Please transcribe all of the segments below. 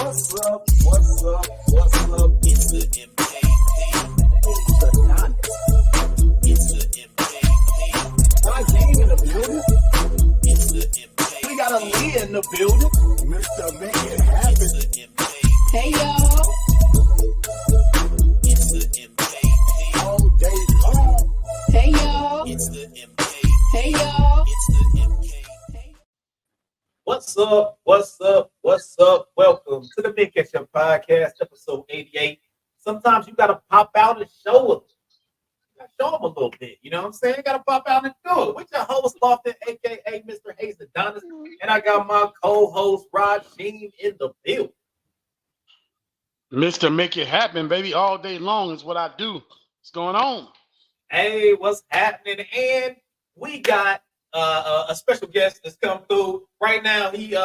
What's up? What's up? What's up? It's the MKP. It's the Giannis. It's the MKP. My game in the building. It's the MKP. We got a Lee in the building. Mr. Make It Happen. It's the MKP. Hey y'all. It's the MKP. All day long. Hey y'all. It's the MKP. Hey y'all. It's the MKP. What's up? What's up? What's up? Welcome to the Big Ketchup Podcast, episode 88. Sometimes you gotta pop out and show them. You gotta show them a little bit. You know what I'm saying? You gotta pop out and do it. With your host, Lofton, aka Mr. Hayes Adonis, and I got my co-host Rajim in the building. Mr. Make It Happen, baby, all day long is what I do. What's going on? Hey, what's happening? And we got a special guest that's come through right now. He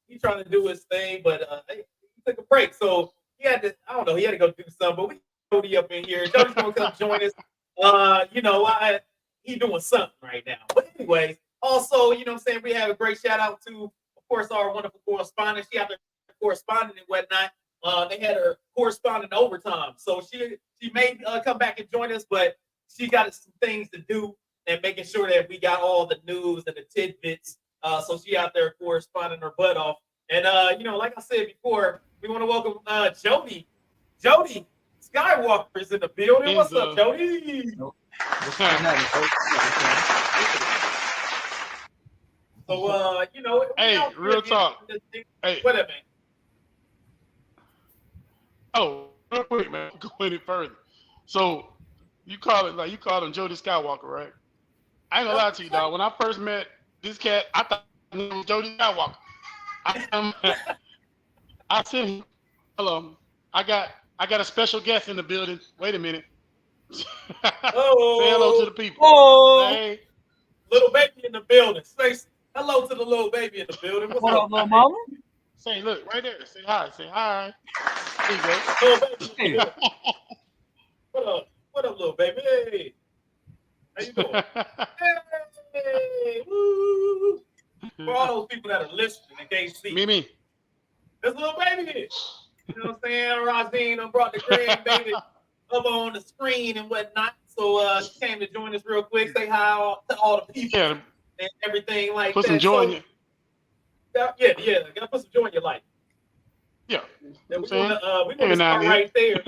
he trying to do his thing, but he took a break, so he had to. I don't know. He had to go do something, but we got Jody up in here. Jody's gonna come join us. He doing something right now. But anyways, also, you know what I'm saying, we have a great shout out to, of course, our wonderful correspondent. She had her correspondent and whatnot. They had her correspondent overtime, so she may come back and join us, but she got some things to do and making sure that we got all the news and the tidbits. So she out there corresponding her butt off. And like I said before, we want to welcome Jody. Jody Skywalker is in the building. What's up, Jody? So hey, real talk. Hey, what up, man? Oh, real quick, man. Go any further. So you call him Jody Skywalker, right? I ain't gonna lie to you, dog. When I first met this cat, I thought his name was Jody Skywalker. I said, hello. I got a special guest in the building. Wait a minute. Oh, say hello to the people. Oh, hey. Little baby in the building. Say hello to the little baby in the building. What up, little mama? Say, look, right there. Say hi. Say hi. There you go. Little baby. What up? What up, little baby? Hey. How you doing? Hey. Woo. For all those people that are listening and can't see. Me. This little baby here. You know what I'm saying? Rosine brought the grandbaby up on the screen and whatnot. So she came to join us real quick. Say hi to all the people and everything like put that. Some joy in it. Yeah. Gotta put some joy in your life. Yeah. We want to start right there.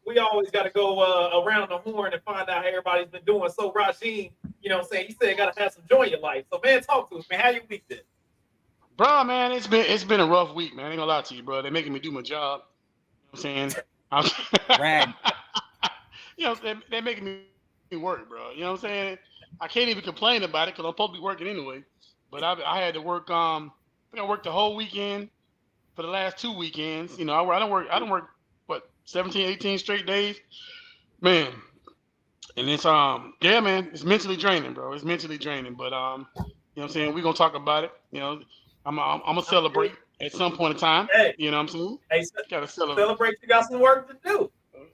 We always got to go around the horn and find out how everybody's been doing. So, Rajim, you know what I'm saying? You said got to have some joy in your life. So, man, talk to us, man. How your week been? Bro, man, it's been a rough week, man. I ain't gonna lie to you, bro. They're making me do my job. You know what I'm saying? Rad. You know, they're making me work, bro. You know what I'm saying? I can't even complain about it because I'm supposed to be working anyway. But I had to work. I think I worked the whole weekend for the last 2 weekends. You know, I don't work. What, 17, 18 straight days, man. And it's yeah, man, it's mentally draining, bro. It's mentally draining. But you know what I'm saying, we're gonna talk about it. You know, I'm gonna celebrate at some point in time. Hey, you know what I'm saying? Hey, gotta celebrate. You got some work to do.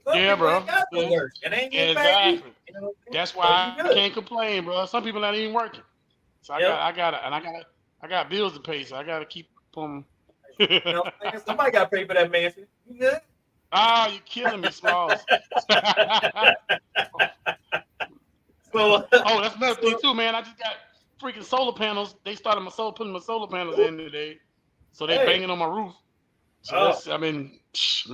Yeah, bro. Got some work. It ain't exactly. You know, that's why I can't complain, bro. Some people not even working. So I got bills to pay, so I gotta keep them. You know what I'm saying? Somebody got to pay for that mansion. You good? Ah, you're killing me, Smalls. So, that's another thing too, man. I just got freaking solar panels. They started putting my solar panels in today, so they banging on my roof. So man, it's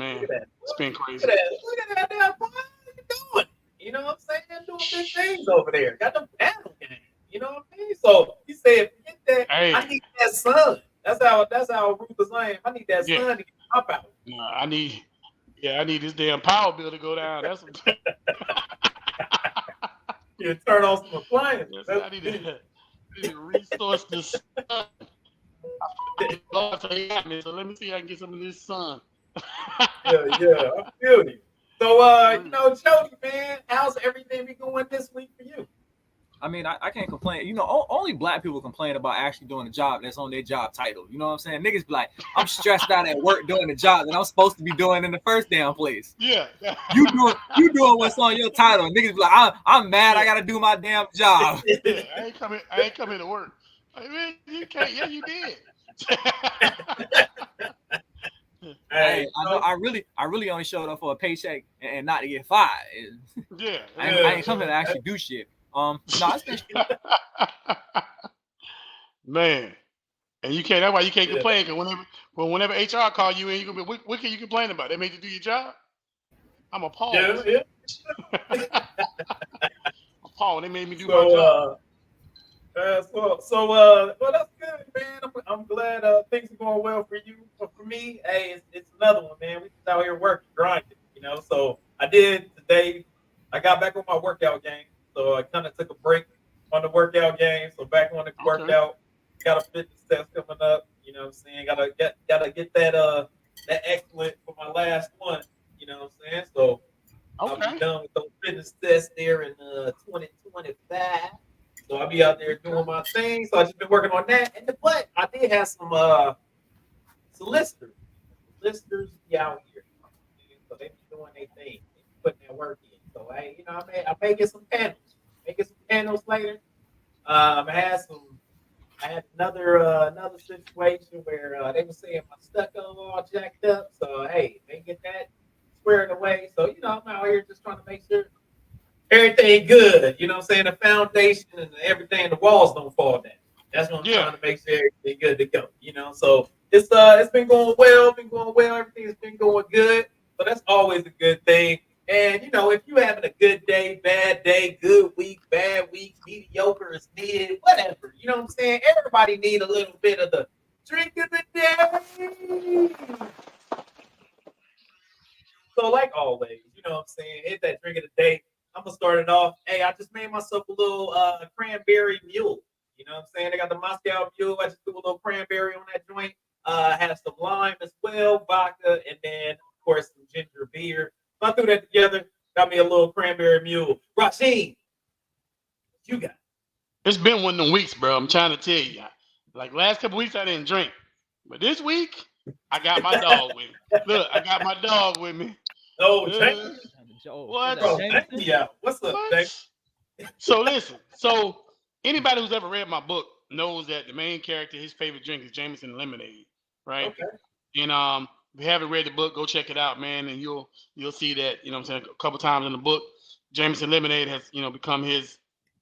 been crazy. Look at that damn boy. What you doing? You know what I'm saying? Doing big things over there. Got the panel game. You know what I mean? So he said, "Get that. Hey. I need that sun." That's how Ruth is saying. I need that sun to get up out. I need this damn power bill to go down. That's what you turn on some appliances. I need to resource the sun. So let me see if I can get some of this sun. yeah, I feel you. So Jody, man, how's everything been going this week for you? I mean, I can't complain. You know, only black people complain about actually doing a job that's on their job title. You know what I'm saying? Niggas be like, I'm stressed out at work doing the job that I'm supposed to be doing in the first damn place. Yeah. You doing what's on your title. Niggas be like, I'm mad. I gotta do my damn job. I ain't coming to work. I mean, you can't. Yeah, you did. Hey, I know. I really only showed up for a paycheck and not to get fired. Yeah. I ain't come here to actually do shit. No, it's been Man. And you can't. That's why you can't Yeah. complain. Because whenever HR call you in, you gonna be, what can you complain about? They made you do your job. I'm appalled. Yeah. Appalled. They made me do my job. Well, that's good, man. I'm glad things are going well for you. But for me, hey, it's another one, man. We just out here working, grinding, you know. So I did today. I got back on my workout game, so I kind of took a break on the workout game. So back on the workout. Got a fitness test coming up. You know what I'm saying? Gotta get that excellent for my last one. You know what I'm saying? So I'll be done with those fitness tests there in 2025. So I'll be out there doing my thing. So I just been working on that. But I did have some solicitors. Solicitors be out here. So they be doing their thing. They be putting their work in. So hey, I may get some panels. Later. I had another situation where they were saying my stucco all jacked up. So hey, they get that squared away. So I'm out here just trying to make sure everything good. You know what I'm saying? The foundation and everything, the walls don't fall down. That's what I'm trying to make sure everything good to go. So it's been going well, everything's been going good. So that's always a good thing. And if you having a good day, bad day, good week, bad week, mediocre is mid, whatever. You know what I'm saying? Everybody need a little bit of the drink of the day. So like always, you know what I'm saying? Hit that drink of the day. I'm gonna start it off. Hey, I just made myself a little cranberry mule. You know what I'm saying? I got the Moscow mule. I just threw a little cranberry on that joint. Had some lime as well, vodka, and then of course some ginger beer. So I threw that together. Got me a little cranberry mule. Rasheen, what you got? It's been one of them weeks, bro. I'm trying to tell you. Like last couple weeks, I didn't drink, but this week I got my dog with me. Look, I got my dog with me. Oh, James. What? Bro, yeah. What's up, James? So listen. So anybody who's ever read my book knows that the main character, his favorite drink is Jameson lemonade, right? Okay. And if you haven't read the book, go check it out, man, and you'll see that, what I'm saying, a couple times in the book, Jameson lemonade has, become his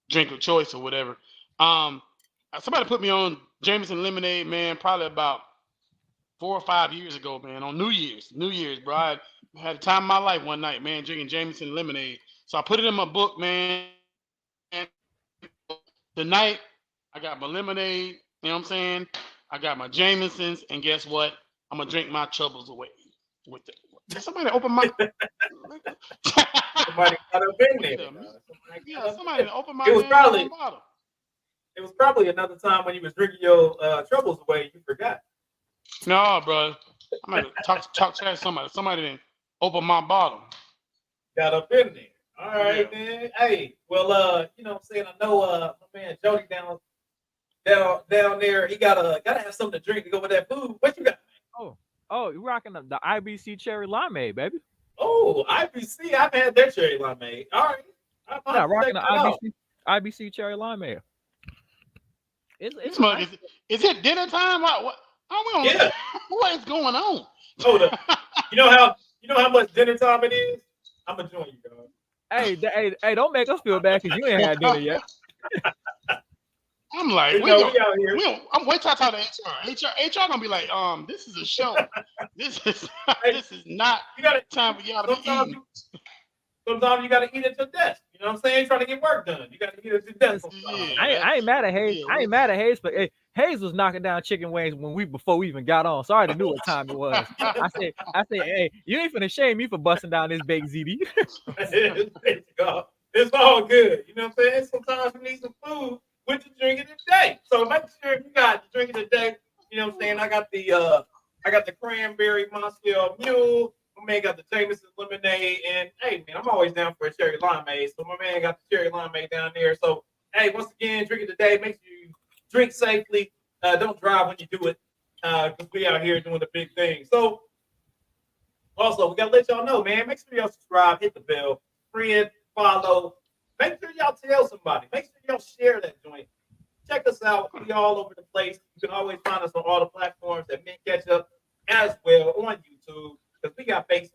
drink of choice or whatever. Somebody put me on Jameson lemonade, man, probably about 4 or 5 years ago, man, on New Year's, bro. I had the time of my life one night, man, drinking Jameson lemonade. So I put it in my book, man. And tonight, I got my lemonade, you know what I'm saying? I got my Jamesons, and guess what? I'm going to drink my troubles away with it. Did somebody open my... Somebody got up in there. Somebody opened my bottle. It was probably another time when you was drinking your troubles away. You forgot. No, bro. I'm gonna talk to somebody. Somebody didn't open my bottle. Got up in there. All right, man. Hey, well, you know what I'm saying? I know my man Jody down there, he gotta have something to drink to go with that food. What you got, man? Oh, you rocking the IBC cherry limeade, baby. Oh, IBC. I've had their cherry limeade. All right. Yeah, rocking the IBC cherry limeade. It's nice. Is it dinner time? What is going on? Hold up. You know how much dinner time it is? I'm gonna join you, dog. Hey, don't make us feel bad because you ain't had dinner yet. I'm like, we out here. I'm wait till I talk to HR gonna be like, this is a show. This is not time for y'all to be eating. Sometimes you gotta eat at your desk. You know what I'm saying? Trying to get work done. You gotta eat at your desk. I ain't mad at Hayes. I ain't mad at Hayes, but Hayes was knocking down chicken wings before we even got on. So I already knew what time it was. I said, hey, you ain't finna shame me for busting down this baked ZD. It's all good. You know what I'm saying? Sometimes you need some food with the drink of the day. So make sure you got the drink of the day. You know what I'm saying? I got the cranberry Moscow mule. My man got the Jameson lemonade, and hey man, I'm always down for a cherry limeade. So my man got the cherry limeade down there. So hey, once again, drink of the day. Make sure you drink safely. Don't drive when you do it, because we out here doing the big thing. So also, we gotta let y'all know, man. Make sure y'all subscribe, hit the bell, friend, follow. Make sure y'all tell somebody. Make sure y'all share that joint. Check us out. We all over the place. You can always find us on all the platforms at Men Ketchup as well on YouTube because we got faces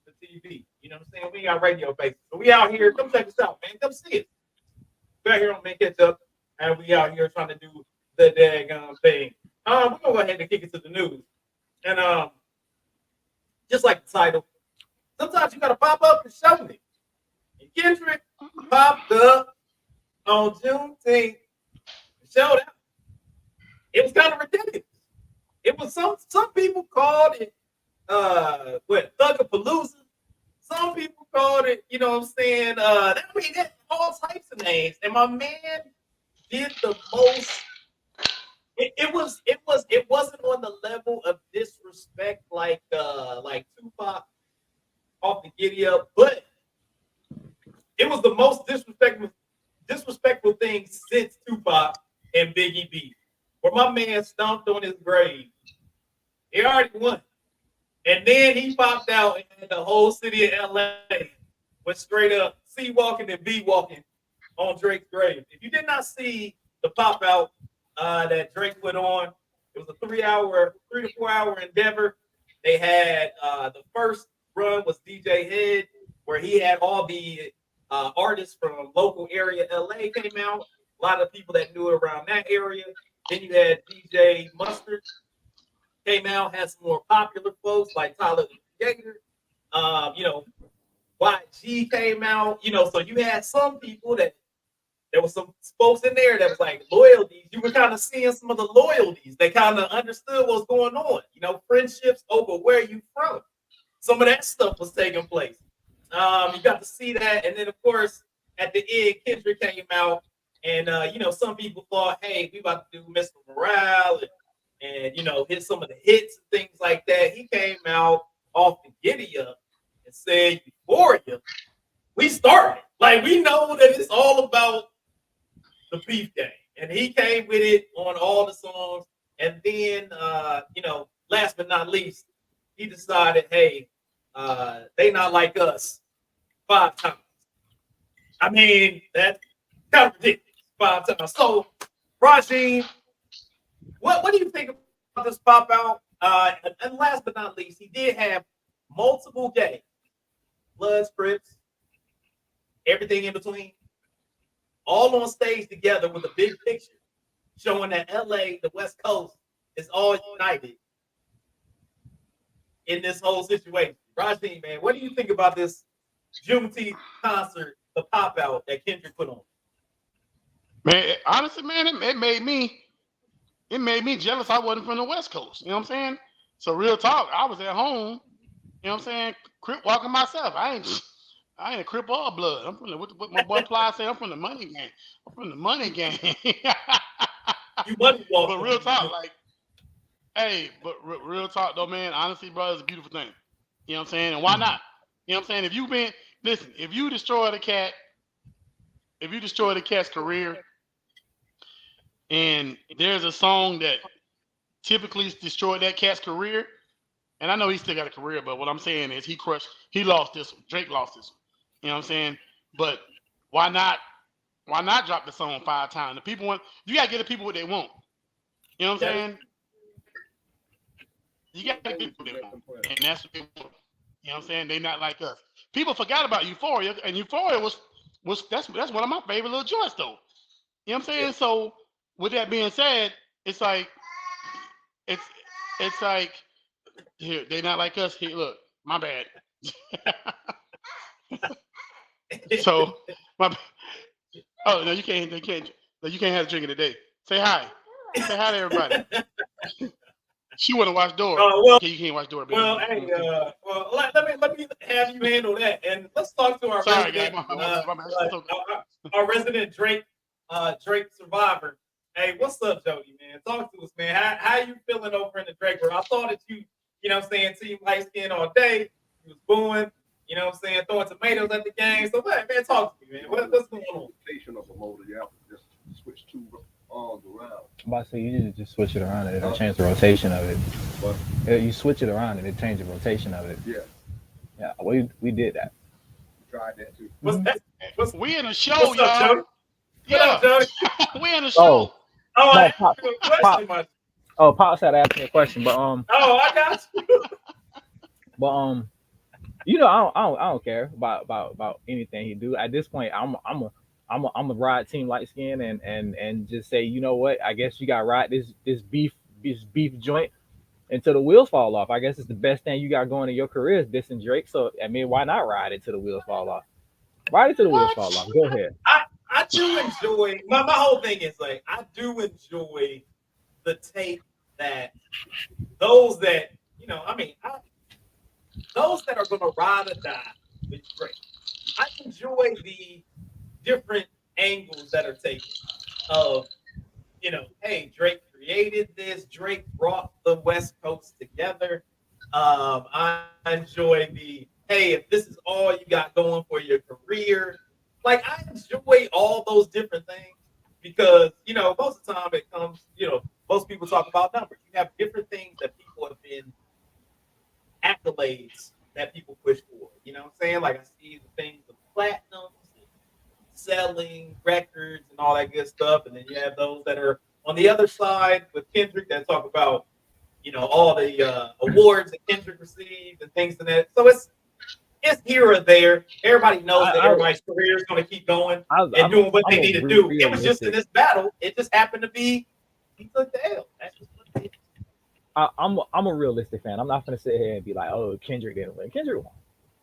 to TV. You know what I'm saying? We got radio faces. So we out here. Come check us out, man. Come see us. We're out here on Men Ketchup, and we out here trying to do the daggone thing. We're gonna go ahead and kick it to the news, and just like the title, sometimes you gotta pop up and show me. And Kendrick popped up on Juneteeth and showed out. It was kind of ridiculous. It was some people called it Thuggapalooza. Some people called it, you know what I'm saying? That's all types of names. And my man did the most. It wasn't on the level of disrespect like Tupac off the giddy up, but it was the most disrespectful thing since Tupac and Biggie B, where my man stomped on his grave. He already won. And then he popped out and the whole city of LA was straight up C walking and B walking on Drake's grave. If you did not see the pop out that Drake put on, it was a 3 to 4 hour endeavor. They had the first run was DJ Head, where he had all the artists from local area LA came out. A lot of people that knew around that area. Then you had DJ Mustard came out, had some more popular folks like Tyler the Creator. YG came out. So you had some people that there was some folks in there that was like loyalties. You were kind of seeing some of the loyalties. They kind of understood what's going on. Friendships over where you from. Some of that stuff was taking place. You got to see that, and then of course at the end, Kendrick came out, and some people thought, hey, we about to do Mr. Morale and hit some of the hits and things like that. He came out off the giddy up and said, Euphoria, we started. Like, we know that it's all about the beef game. And he came with it on all the songs. And then, last but not least, he decided, hey, they not like us 5 times. I mean, that's kind of ridiculous. 5 times. So, Rajin, what do you think about this pop out? And last but not least, he did have multiple games, Bloods, Crips, everything in between, all on stage together with a big picture showing that LA, the West Coast, is all united in this whole situation. Rajin, man, what do you think about this Juneteeth concert, the pop out that Kendrick put on? Man, honestly, man, it made me jealous I wasn't from the West Coast. You know what I'm saying? So real talk, I was at home, you know what I'm saying, crip walking myself. I ain't a crip or a blood. I'm from what my boy Ply say, I'm from the money game. I'm from the money game. You money walking. But real talk, like, hey, but real talk though, man, honestly, bro, it's a beautiful thing. You know what I'm saying? And why not? You know what I'm saying? If you destroy the cat's career, and there's a song that typically destroyed that cat's career, and I know he still got a career, but what I'm saying is he lost this one. Drake lost this one. You know what I'm saying? But why not drop the song 5 times? You gotta give the people what they want. You know what I'm saying? You gotta give what they want. And that's what they want. You know what I'm saying? They not like us. People forgot about Euphoria, and Euphoria was that's one of my favorite little joints though. You know what I'm saying? Yeah. So with that being said, it's like here, they not like us. Here, look, my bad. So oh no, you can't have a drink in the day. Say hi. Say hi to everybody. She want to watch Dora. Okay, you can't watch Dora. Baby. Well, hey, let me have you handle that, and let's talk to our our resident Drake survivor. Hey, what's up, Jody, man? Talk to us, man. How you feeling over in the Drake world? I saw that you know what I'm saying, team light skin all day. You was booing, you know what I'm saying, throwing tomatoes at the game. So, man, talk to me, man. What's going on? Of a motor, you have to just switch 2 arms around. I'm about to say, you need to just switch it around and it'll change the rotation of it. What? You switch it around and it changes the rotation of it. Yeah. Yeah, we did that. We tried that too. What's that? We in a show, what's up, y'all. Jody? Yeah, Jody. We in a show. Oh, I No, asked Pop, you a question, my. Pops had asked me a question, but Oh, I got you. you know, I don't care about anything he do. At this point, I'm a ride team light skin and just say, you know what? I guess you got to ride this beef joint until the wheels fall off. I guess it's the best thing you got going in your career is dissing Drake. So I mean, why not ride it till the wheels fall off? Ride it till the wheels What? fall off. Go ahead. I do enjoy my whole thing is like I do enjoy the take that those that I mean those that are gonna ride or die with Drake. I enjoy the different angles that are taken of hey, Drake created this, Drake brought the West Coast together. I enjoy the hey, if this is all you got going for your career, like I enjoy all those different things because most of the time it comes, most people talk about numbers. You have different things that people have been accolades that people push for. You know what I'm saying? Like I see the things of platinums and selling records and all that good stuff, and then you have those that are on the other side with Kendrick that talk about all the awards that Kendrick received and things like that. So it's here or there. Everybody knows that I, everybody's career is going to keep going I, and doing what I'm they a need to do. It was just in realistic. this battle. It just happened to be he took the L. That's just what it is. I'm a realistic fan. I'm not gonna sit here and be like, oh, Kendrick didn't win. Kendrick won.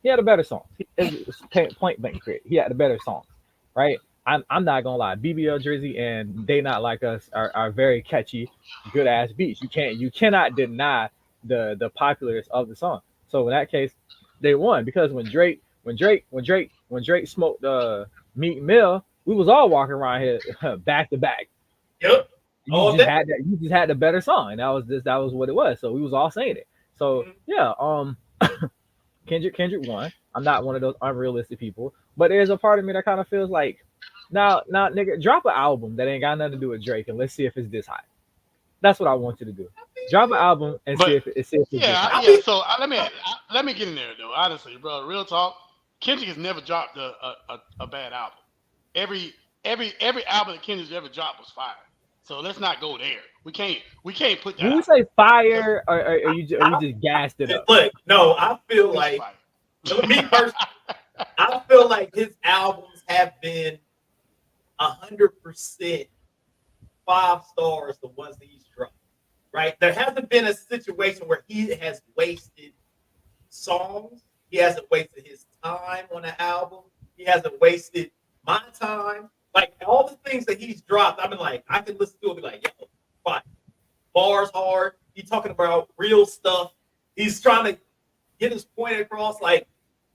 He had a better song. It's point blank period. He had the better songs, right? I'm not gonna lie. BBL Drizzy and They Not Like Us are very catchy, good ass beats. You cannot deny the popularness of the song. So in that case, they won because when Drake smoked Meek Mill, we was all walking around here back to back. Yep. You All just day. had that. You just had the better song, and that was what it was. So we was all saying it. So Mhm. yeah, Kendrick won. I'm not one of those unrealistic people, but there's a part of me that kind of feels like, now, nigga, drop an album that ain't got nothing to do with Drake, and let's see if it's this high. That's what I want you to do. Drop an album and But see if it's this yeah, high. I yeah. mean, So let me get in there though. Honestly, bro, real talk. Kendrick has never dropped a bad album. Every every album that Kendrick's ever dropped was fire. So let's not go there. We can't put that When we out say because fire, or you I, just gassed it up? look, no, I feel it's like fire. me personally, I feel like his albums have been 100% 5 stars. The ones that he's dropped, right? There hasn't been a situation where he has wasted songs. He hasn't wasted his time on an album. He hasn't wasted my time. Like all the things that he's dropped, I've been like, I can listen to it and be like, yo, fine. Bars hard. He's talking about real stuff. He's trying to get his point across. Like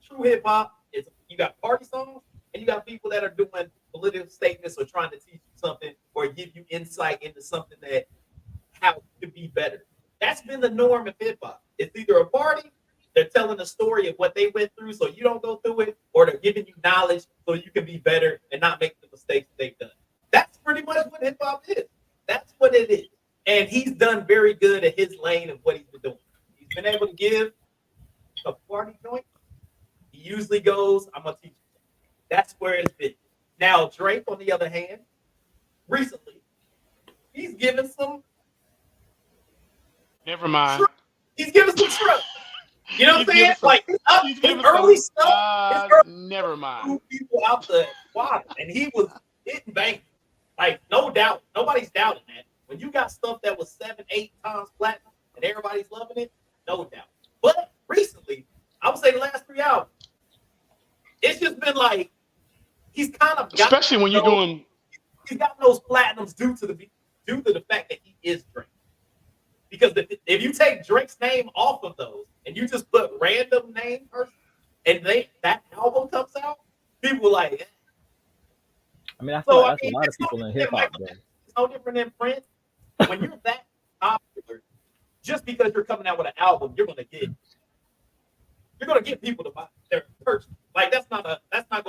true hip hop is you got party songs and you got people that are doing political statements or trying to teach you something or give you insight into something that how to be better. That's been the norm of hip hop. It's either a party, they're telling a story of what they went through so you don't go through it, or they're giving you knowledge so you can be better and not make the mistakes they've done. That's pretty much what hip hop is. That's what it is. And he's done very good at his lane of what he's been doing. He's been able to give a party joint. He usually goes, I'm gonna teach you something. That's where it's been. Now, Drake, on the other hand, recently, he's given some Never mind. he's giving some truck. You know what He's I'm giving saying? some. Like He's his giving early some. stuff, his early Never mind. blew people out the water, and he was hitting bang. Like no doubt, nobody's doubting that. When you got stuff that was 7, 8 times platinum, and everybody's loving it, no doubt. But recently, I would say the last 3 albums, it's just been like he's kind of got Especially when you're those, doing. he's got those platinums due to the fact that he is Drake. Because if you take Drake's name off of those and you just put random name person and that album comes out, people are like, eh. I mean, I feel So like I that's a mean, lot of it's no people in different hip than hop, Michael though. Jackson. It's no different than Prince. When you're that popular, just because you're coming out with an album, you're gonna get people to buy their purchase. Like that's not gonna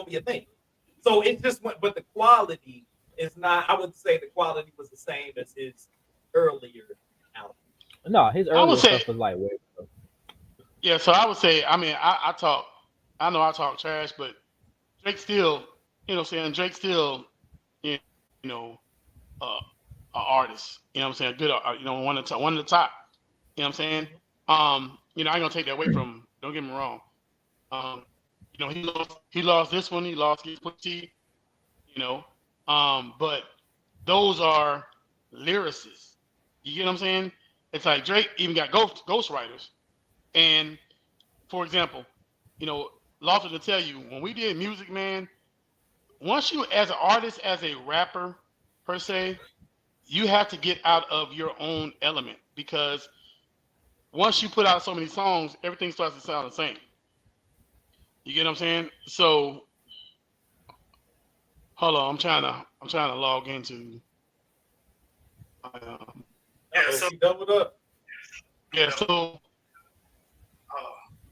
be a thing. So it just went, but the quality is not. I would say the quality was the same as his earlier album. No, his I would earlier say, stuff was lightweight. Bro. yeah. So I would say, I mean, I talk. I know I talk trash, but Drake still, you know, what I'm saying Drake still, you know, uh, artist. You know what I'm saying? Good, one of the top. You know what I'm saying? I ain't gonna take that away from him. Don't get me wrong. Um, he lost this one. He lost his T. You know, but those are lyricists. You get what I'm saying? It's like Drake even got ghostwriters. And for example, Lawson to tell you when we did music, man. Once you, as an artist, as a rapper per se, you have to get out of your own element because once you put out so many songs, everything starts to sound the same. You get what I'm saying? So hold on, I'm trying to log into. So he doubled up. Yeah. So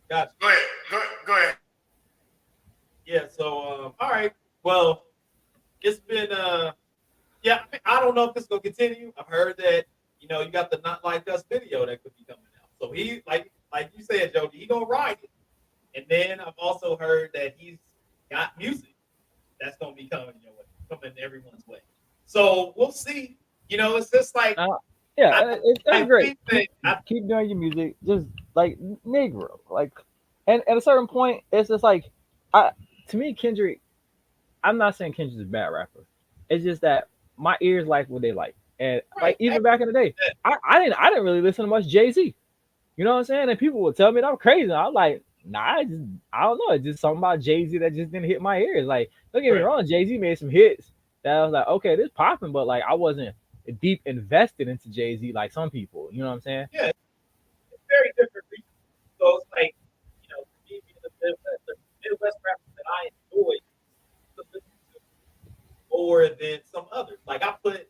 Gotcha. go ahead. Yeah. So all right. Well, it's been yeah. I don't know if this is gonna continue. I've heard that you got the Not Like Us video that could be coming out. So he like you said, Jody, he gonna ride it. And then I've also heard that he's got music that's gonna be coming your way, coming everyone's way. So we'll see. It's just like it's great. I Keep doing your music, just like Negro, like, and at a certain point, it's just like, to me, Kendrick. I'm not saying Kendrick's a bad rapper. It's just that my ears like what they like, and like even back in the day, I didn't really listen to much Jay-Z. You know what I'm saying? And people would tell me that I'm crazy. I'm like, nah, I don't know. It's just something about Jay-Z that just didn't hit my ears. Like, don't get me wrong, Jay-Z made some hits that I was like, okay, this popping, but like I wasn't deep invested into Jay-Z like some people. You know what I'm saying? Yeah, it's very different. So it's like, for me being the Midwest rappers that I enjoy to listen to more than some others. Like I put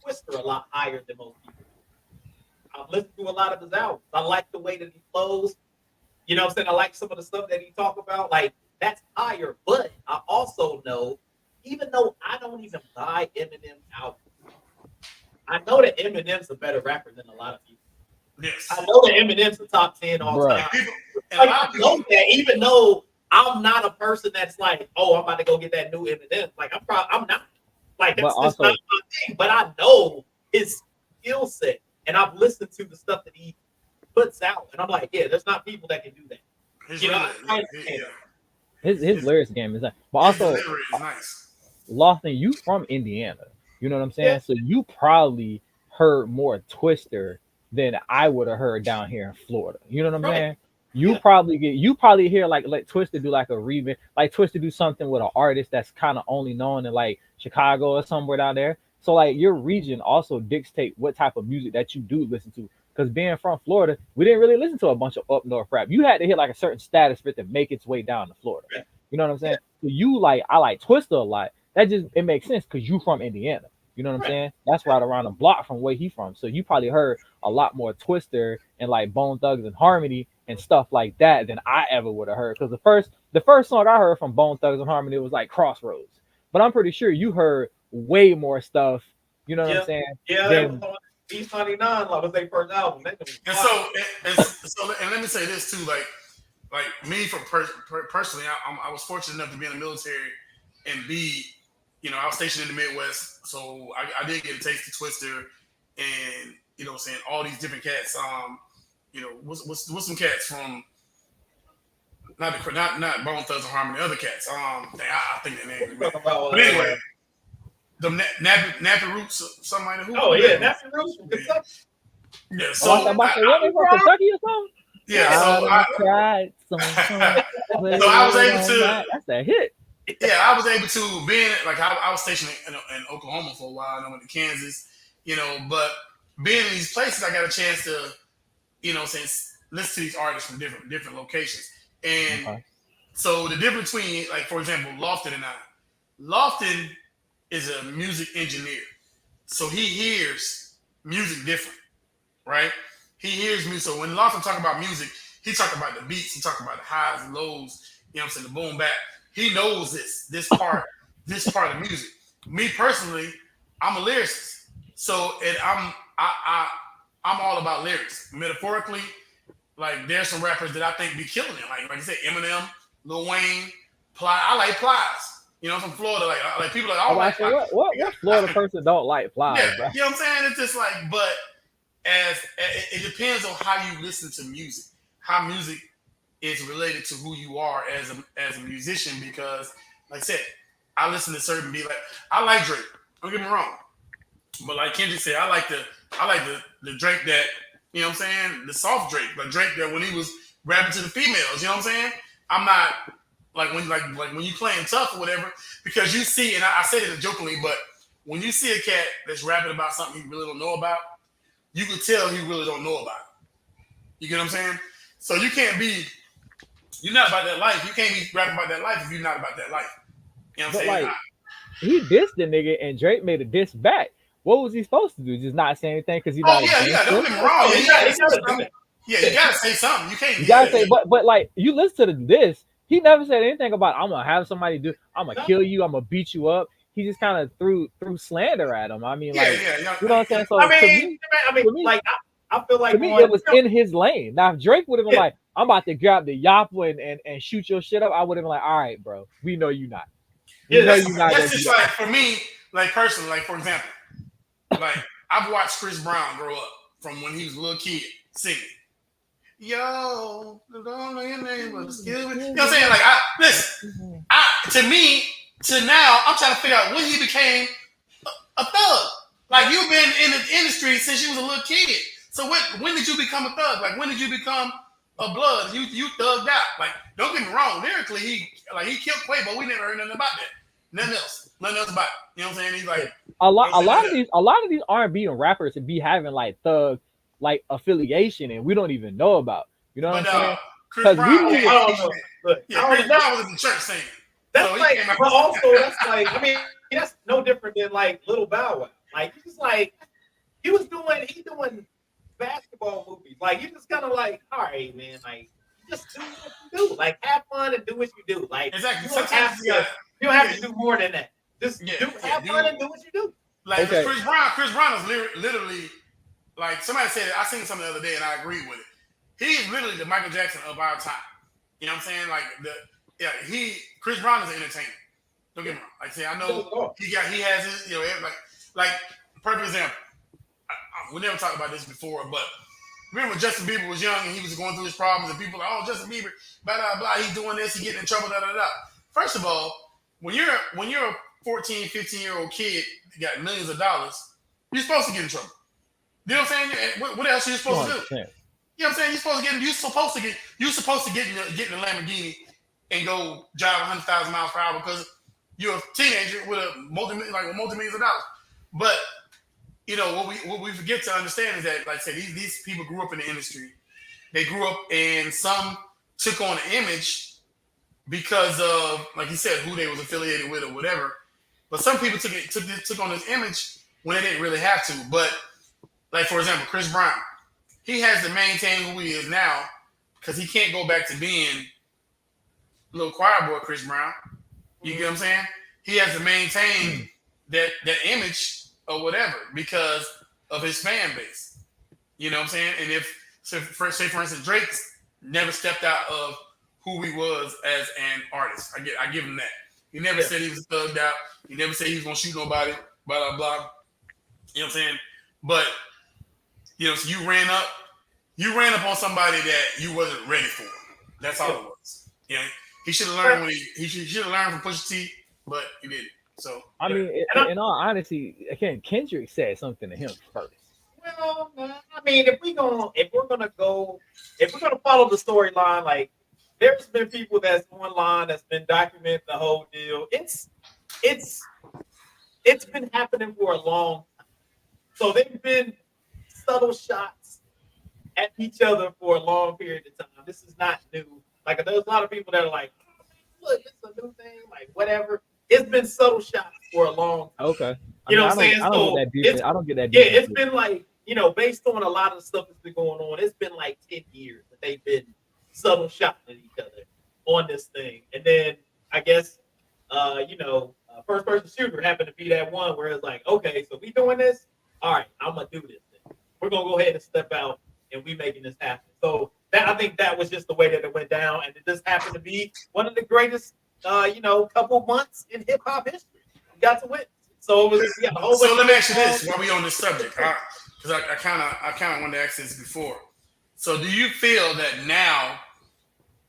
Twister a lot higher than most people. I've listened to a lot of his albums. I like the way that he flows. You know what I'm saying? I like some of the stuff that he talk about. Like that's higher. But I also know, even though I don't even buy Eminem albums, I know that Eminem's a better rapper than a lot of people. Yes. I know that Eminem's a top 10 all Bruh. time. Like, I know that even though I'm not a person that's like, oh, I'm about to go get that new Eminem. Like I'm not. Like that's just not my thing. But I know his skill set, and I've listened to the stuff that he puts out, and I'm like, yeah, there's not people that can do that. His lyrics game is nice, but also his lyrics is nice. Lawson, you from Indiana, you know what I'm saying? Yeah. So you probably heard more Twister than I would have heard down here in Florida. You know what I'm saying? You probably hear like Twister do like a remix, like Twister do something with an artist that's kind of only known in like Chicago or somewhere down there. So like your region also dictate what type of music that you do listen to. Because being from Florida, we didn't really listen to a bunch of up north rap. You had to hit like a certain status for it to make its way down to Florida. You know what I'm saying? So you I like Twister a lot. That just it makes sense because you from Indiana. You know what I'm saying? That's right around the block from where he from. So you probably heard a lot more Twister and like Bone Thugs and Harmony and stuff like that than I ever would have heard. Because the first song I heard from Bone Thugs and Harmony was like Crossroads. But I'm pretty sure you heard way more stuff. You know what I'm saying? Yeah. B29 was their first album. And so let me say this too, like me personally, I was fortunate enough to be in the military and be, I was stationed in the Midwest, so I did get a taste of Twister and saying all these different cats. What's some cats from not Bone Thugs and Harmony, other cats. I think their name. But anyway. The Nappy Roots, something like that. Nappy Roots from Kentucky. Yeah, so from Kentucky or something. Yeah, so I was able to. That's that hit. Yeah, I was able to being like I was stationed in Oklahoma for a while, and I went to Kansas, but being in these places, I got a chance to, listen to these artists from different locations, and so the difference between, like for example, Lofton and I, Lofton is a music engineer. So he hears music different, right? He hears music. So when Lawson talk about music, he talk about the beats, he talk about the highs and lows, the boom back. He knows this part of music. Me personally, I'm a lyricist. So I'm all about lyrics. Metaphorically, like there's some rappers that I think be killing it. Like I said, Eminem, Lil Wayne, Plies. I like Plies. You know, from Florida, like people like, I oh, was like, like, what Florida person don't like flowers, yeah, bro? you know what I'm saying? It's just like, but as it depends on how you listen to music, how music is related to who you are as a musician. Because, like I said, I listen to certain beats. Like I like Drake. Don't get me wrong, but like Kendrick said, I like the Drake that, you know what I'm saying, the soft Drake, but Drake that when he was rapping to the females. You know what I'm saying? I'm not like when you playing tough or whatever, because you see, and I said it jokingly, but when you see a cat that's rapping about something he really don't know about, you can tell he really don't know about it. You get what I'm saying? So you're not about that life. You can't be rapping about that life if you're not about that life. You know what I'm But saying? like, he dissed the nigga, and Drake made a diss back. What was he supposed to do? Just not say anything because he Oh not a yeah, gangster? don't get me wrong. Yeah, He you gotta gotta say do something. that. Yeah, you gotta say something. You can't. You gotta Yeah, say, but like, you listen to the diss. He never said anything about I'm gonna have somebody do. I'm gonna kill you. I'm gonna beat you up. He just kind of threw slander at him. I mean, yeah, like, yeah. you know what I'm saying? So I to mean, me, like I feel like to me, it was in his lane. Now, if Drake would have been Yeah. like, I'm about to grab the yappa and shoot your shit up, I would have been like, all right, bro, we know you not. We Yeah, know That's you not gonna just do like that. for me, like personally, like for example, like I've watched Chris Brown grow up from when he was a little kid singing. Yo, don't know your name, but excuse me. You know what I'm saying? Like to me, to now, I'm trying to figure out when he became a thug. Like you've been in the industry since you was a little kid. So when did you become a thug? Like when did you become a blood? You thugged out. Like don't get me wrong, lyrically he killed Quavo. We never heard nothing about that. Nothing else about it. You know what I'm saying? He's like a lot of these R&B and rappers be having like thug like affiliation, and we don't even know about. You know what but I'm saying? Chris Because Brown we came. I don't know. Look, Yeah, I don't Chris know. Brown was in the church singing. That's So he like, came out. but also that's like, I mean, that's no different than like Little Bow Wow. Like you just like he doing basketball movies. Like you just kind of like, all right, man, like just do what you do. Like have fun and do what you do. Like Exactly. you don't have Sometimes to, you don't have to do more than that. Just have do fun and do what you do. like Okay. Chris Brown is literally like somebody said. I seen something the other day and I agree with it. He's literally the Michael Jackson of our time. You know what I'm saying? Like Chris Brown is an entertainer. Don't get me wrong. Like I say, I know he has his, you know, like perfect example. We never talked about this before, but remember when Justin Bieber was young and he was going through his problems and people were like, oh, Justin Bieber, blah blah blah, he's doing this, he's getting in trouble, da da da. First of all, when you're a 14, 15-year-old kid that got millions of dollars, you're supposed to get in trouble. You know what I'm saying? What else are you supposed to do? 100%. You know what I'm saying? You're supposed to get in the Lamborghini and go drive 100,000 miles per hour because you're a teenager with a multi-millions of dollars. But you know what we forget to understand is that, like I said, these people grew up in the industry. They grew up and some took on an image because of, like you said, who they was affiliated with or whatever. But some people took on this image when they didn't really have to. But like for example, Chris Brown, he has to maintain who he is now because he can't go back to being little choir boy Chris Brown. You get what I'm saying? He has to maintain that image or whatever because of his fan base. You know what I'm saying? And say for instance, Drake never stepped out of who he was as an artist. I give him that. He never said he was thugged out. He never said he was gonna shoot nobody. Blah blah blah. You know what I'm saying? But you know, so you ran up on somebody that you wasn't ready for. That's all it was. You know, he should have learned he should have learned from Pusha T, but he didn't. So I mean, in all honesty, again, Kendrick said something to him first. Well, I mean, if we're gonna follow the storyline, like there's been people that's online that's been documenting the whole deal. It's been happening for a long time. So they've been subtle shots at each other for a long period of time. This is not new. Like there's a lot of people that are like, oh, look, this is a new thing, like whatever. It's been subtle shots for a long time. Okay. You know what I'm saying? I don't get that deep. I don't get that Yeah, deep. it's been like, you know, based on a lot of the stuff that's been going on, it's been like 10 years that they've been subtle shotting at each other on this thing. And then I guess, first person shooter happened to be that one where it's like, okay, so we doing this? All right, I'm going to do this thing. We're going to go ahead and step out and we making this happen. So I think that was just the way that it went down. And it just happened to be one of the greatest couple months in hip hop history. You got to witness. So it was a whole So bunch let me of ask you this while we on this subject, because I kind of wanted to ask this before. So do you feel that now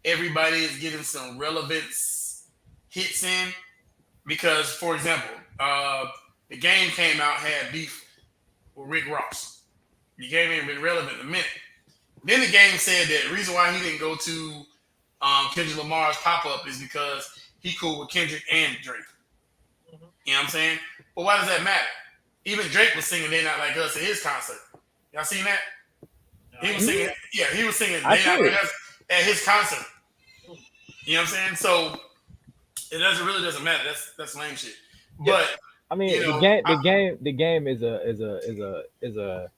everybody is getting some relevance hits in? Because, for example, the game came out, had beef with Rick Ross. The game ain't been relevant in a minute. Then the game said that the reason why he didn't go to Kendrick Lamar's pop-up is because he cool with Kendrick and Drake. Mhm. You know what I'm saying? But why does that matter? Even Drake was singing "They Not Like Us" at his concert. Y'all seen that? He was singing, he was singing I "They Not see Like it. Us" at his concert. You know what I'm saying? So it really doesn't matter. That's lame shit. Yeah. But I mean, you know, the game is a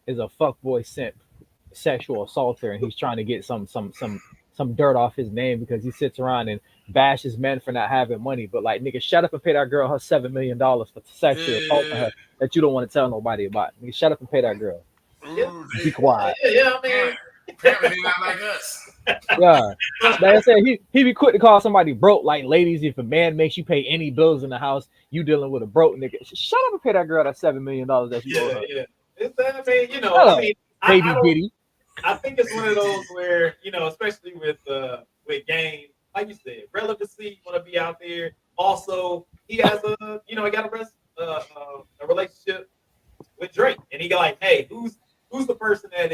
fuckboy simp sexual assaulter, and he's trying to get some dirt off his name because he sits around and bashes men for not having money. But like, nigga, shut up and pay that girl her $7 million for sexually assaulting her that you don't want to tell nobody about. Nigga, shut up and pay that girl. Be quiet. Yeah, I mean, apparently they're not like us. Yeah. Like I said, he be quick to call somebody broke. Like, ladies, if a man makes you pay any bills in the house, you dealing with a broke nigga. Shut up and pay that girl that $7 million that you owe her. yeah. It's that, I mean, Shut up, baby I don't. bitty. I think it's one of those where, especially with game, like you said, relevancy. You want to be out there. Also, he has he got a relationship with Drake, and he got like, hey, who's the person that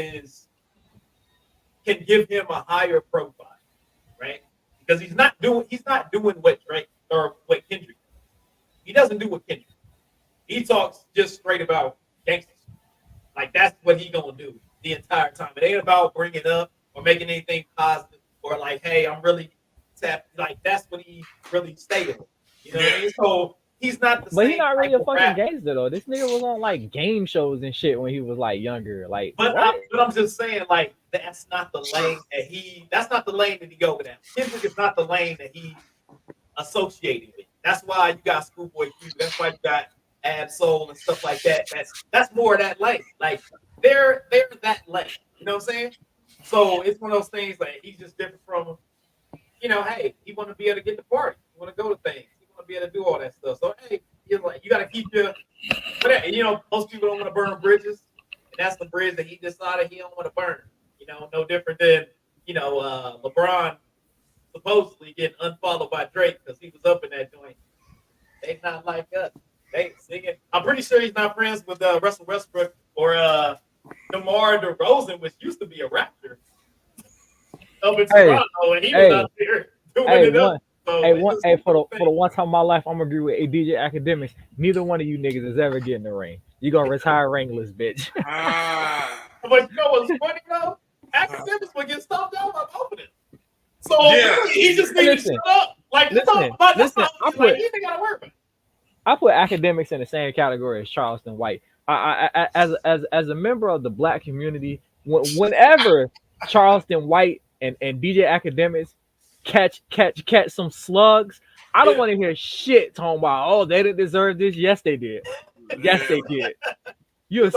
can give him a higher profile, right? Because he's not doing what Drake or what Kendrick does. He doesn't do what Kendrick. He talks just straight about gangsters. Like, that's what he gonna do the entire time. It ain't about bringing up or making anything positive or like, hey, I'm really tapped. Like, that's what he really stayed on. You know what I mean? So he's not the But same. he's not really type a of fucking rapper. gangster though. This nigga was on like game shows and shit when he was like younger. Like, But what? I'm just saying, like, that's not the lane that he go down. Kendrick is not the lane that he associated with. That's why you got Schoolboy Q. That's why you got Ab Soul and stuff like that. That's more of that lane. Like, they're that lane. You know what I'm saying? So it's one of those things like he's just different from, hey, he want to be able to get the party. He want to go to things. He want to be able to do all that stuff. So hey, you're like, you got to keep your, most people don't want to burn bridges, and that's the bridge that he decided he don't want to burn. No different than LeBron supposedly getting unfollowed by Drake because he was up in that joint. They not like us. They singing. I'm pretty sure he's not friends with Russell Westbrook or DeMar DeRozan, which used to be a Raptor up in Toronto, and he was out there doing it up. For the one time in my life, I'm gonna agree with DJ Academics. Neither one of you niggas is ever getting the ring. You gonna retire ringless, bitch. But you know what's funny though? Academics would get stuffed out by both of them. So he just needs to shut up. Like, he ain't gotta worry about it. I put Academics in the same category as Charleston White. As a member of the black community, whenever Charleston White and DJ Academics catch some slugs, I don't want to hear shit talking about, oh, they didn't deserve this. Yes, they did. Yes, they did. You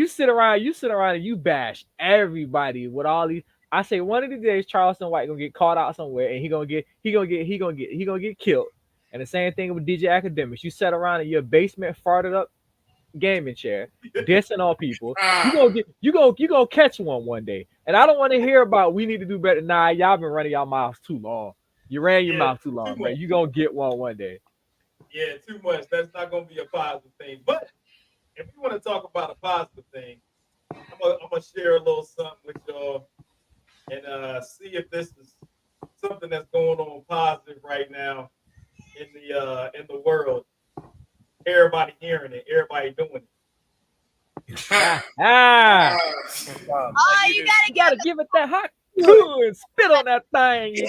sit around and you bash everybody with all these. I say one of these days Charleston White gonna get caught out somewhere and he gonna get killed. And the same thing with DJ Academics. You sat around in your basement, farted up gaming chair, dissing on people. You gonna catch one day. And I don't want to hear about we need to do better. Nah, y'all been running y'all mouths too long. You ran your mouth too long, man. You gonna get one day. Yeah, too much. That's not gonna be a positive thing. But if we want to talk about a positive thing, I'm gonna share a little something with y'all and see if this is something that's going on positive right now in the world. Everybody hearing it, everybody doing it. You gotta give it that hot and spit on that thing. You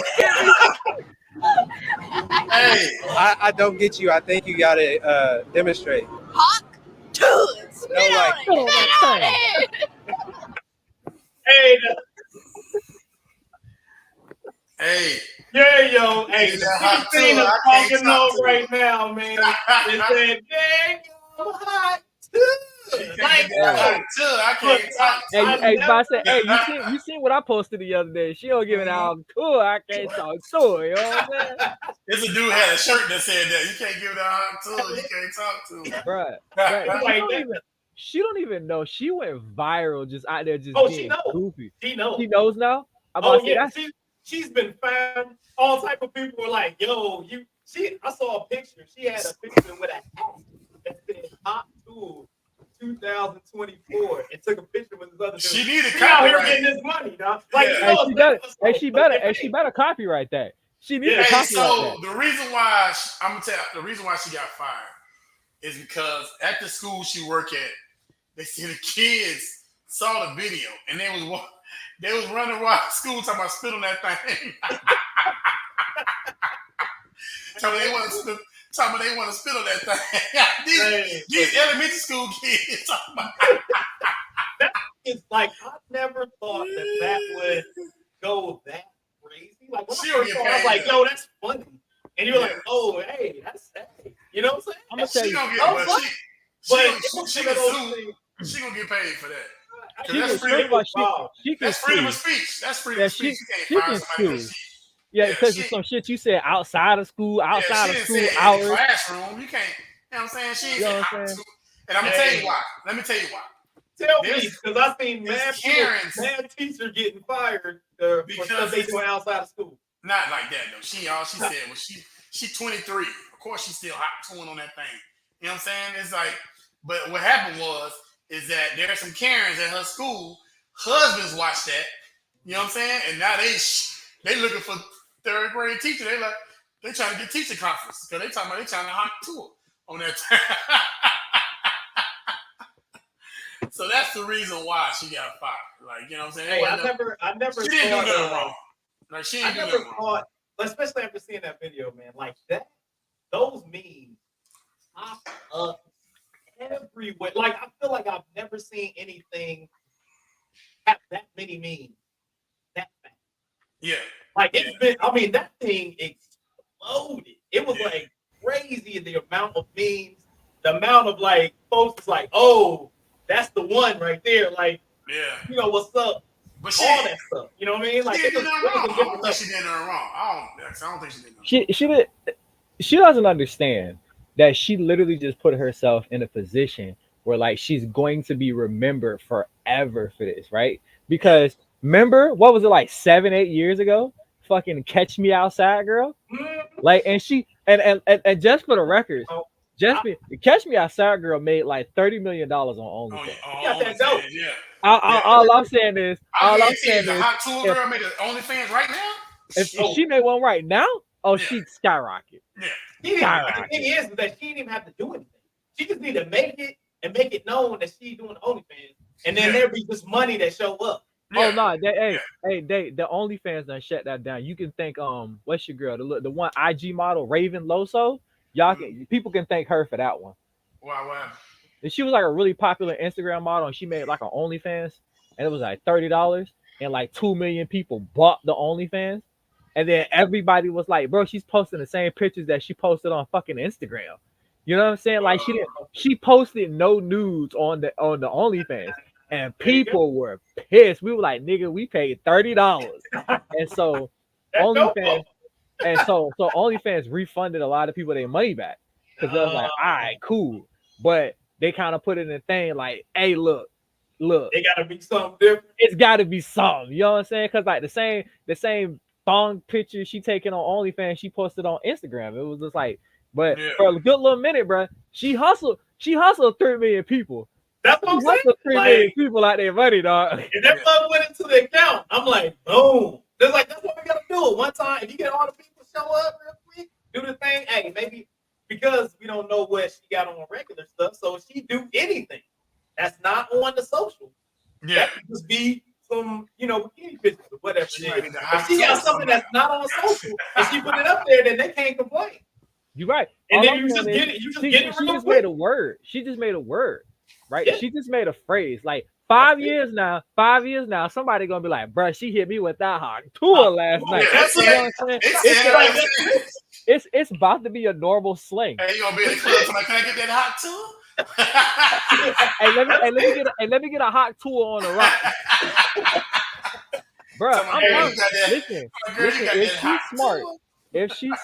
Hey, I don't get you. I think you gotta demonstrate. Hawk tunes. No, like, spit on that thing. Hey, hey. yeah, yo, hey, the hot thing too. is I can't talking talk on to right now, man. It's that dang hot too. Like, I can't talk to. Hey, but I said, hey, you seen what I posted the other day? She don't give it out tour. I can't talk to her. You know what I'm saying? This a dude had a shirt that said that you can't give it a hot tour. You can't talk to him. Bruh, she don't even know. She went viral just out there just being goofy. She knows. She knows now. She's been found. All type of people were like, "Yo, I saw a picture. She had a picture with a hat that said Hot Tool 2024 and took a picture with his other dude. She needed copyright. copyright. Getting this money, dog. Like, she better copyright that. She needs to copyright that. The reason why I'm gonna tell you, the reason why she got fired is because at the school she worked at, they said the kids saw the video and they was running around school talking about spit on that thing. Talking they want to spit on that thing. these elementary school kids talking about that is like I never thought that would go that crazy. Like when I first saw it, I was like, yo, that's funny. And you're like, oh, hey, that's hey. You know what I'm saying? She gonna get paid for that. That's freedom of speech. That's freedom of speech. You can't fire somebody. Because it's some shit you said outside of school, outside of school hours. In the classroom, you can't. You know what I'm saying? She ain't saying and I'm gonna tell you why. Let me tell you why. Tell me, because I seen mad teacher getting fired because they doing outside of school. Not like that though. She said was she 23. Of course she's still hot touring on that thing. You know what I'm saying? It's like, but what happened is that there are some Karens at her school. Husbands watch that. You know what I'm saying? And now they looking for third grade teacher. They trying to get teacher conference because they trying to hot tour on that time. So that's the reason why she got fired. Like, you know what I'm saying? Hey, I never she didn't do nothing wrong. Like she didn't do nothing wrong. Especially after seeing that video, man. Like that, those memes pop up everywhere. Like I feel like I've never seen anything have that many memes that fast. Yeah. Like it's been. I mean, that thing exploded. It was like crazy the amount of memes, the amount of like folks like, oh, that's the one right there. Like, you know what's up. But all that stuff, you know what I mean? Like, she did nothing wrong. I don't think she did nothing wrong. I don't think she did nothing wrong. She doesn't understand that she literally just put herself in a position where like she's going to be remembered forever for this, right? Because remember, what was it like 7-8 years ago? Fucking Catch Me Outside Girl. Like, and she and just for the records, Catch Me Outside Girl made like $30 million on OnlyFans. All I'm saying is, hot tool girl made an OnlyFans right now. If she made one right now, she'd skyrocket. Yeah. The thing is that she didn't even have to do anything. She just need to make it and make it known that she's doing OnlyFans, and then there'll be this money that show up. Oh no, the OnlyFans done shut that down. You can thank what's your girl, the one IG model Raven Loso. People can thank her for that one. Wow. And she was like a really popular Instagram model, and she made like an OnlyFans, and it was like $30, and like 2 million people bought the OnlyFans, and then everybody was like, "Bro, she's posting the same pictures that she posted on fucking Instagram." You know what I'm saying? Like she posted no nudes on the OnlyFans, and people were pissed. We were like, "Nigga, we paid $30," and so OnlyFans, OnlyFans refunded a lot of people their money back because they was like, "All right, cool," but they kind of put it in a thing like, hey, look. It gotta be something different. It's gotta be something. You know what I'm saying? Because like the same thong picture she taken on OnlyFans, she posted on Instagram. It was just like, but for a good little minute, bro, she hustled 3 million people. That's what I'm saying. 3 million people out there money, dog. If that fund went into the account, I'm like, boom. That's what we gotta do. One time, if you get all the people show up real quick, do the thing. Hey, maybe. Because we don't know what she got on regular stuff, so if she do anything that's not on the social, that could just be some, bikini pictures or whatever. If she got something that's not on social and she put it up there, then they can't complain. You're right. And then you just get it. You just get it. She just made a word. She just made a word, right? Yeah. She just made a phrase. Like 5 years now, somebody gonna be like, "Bruh, she hit me with that hot tour last night." That's you know what I'm saying? It's about to be a normal sling. Hey, you gonna be in the club? Somebody, can I get that hot too? Let me get a hot tour on the rock, bro. Somebody, girl, you got that. Listen, Girl, you got if that she's hot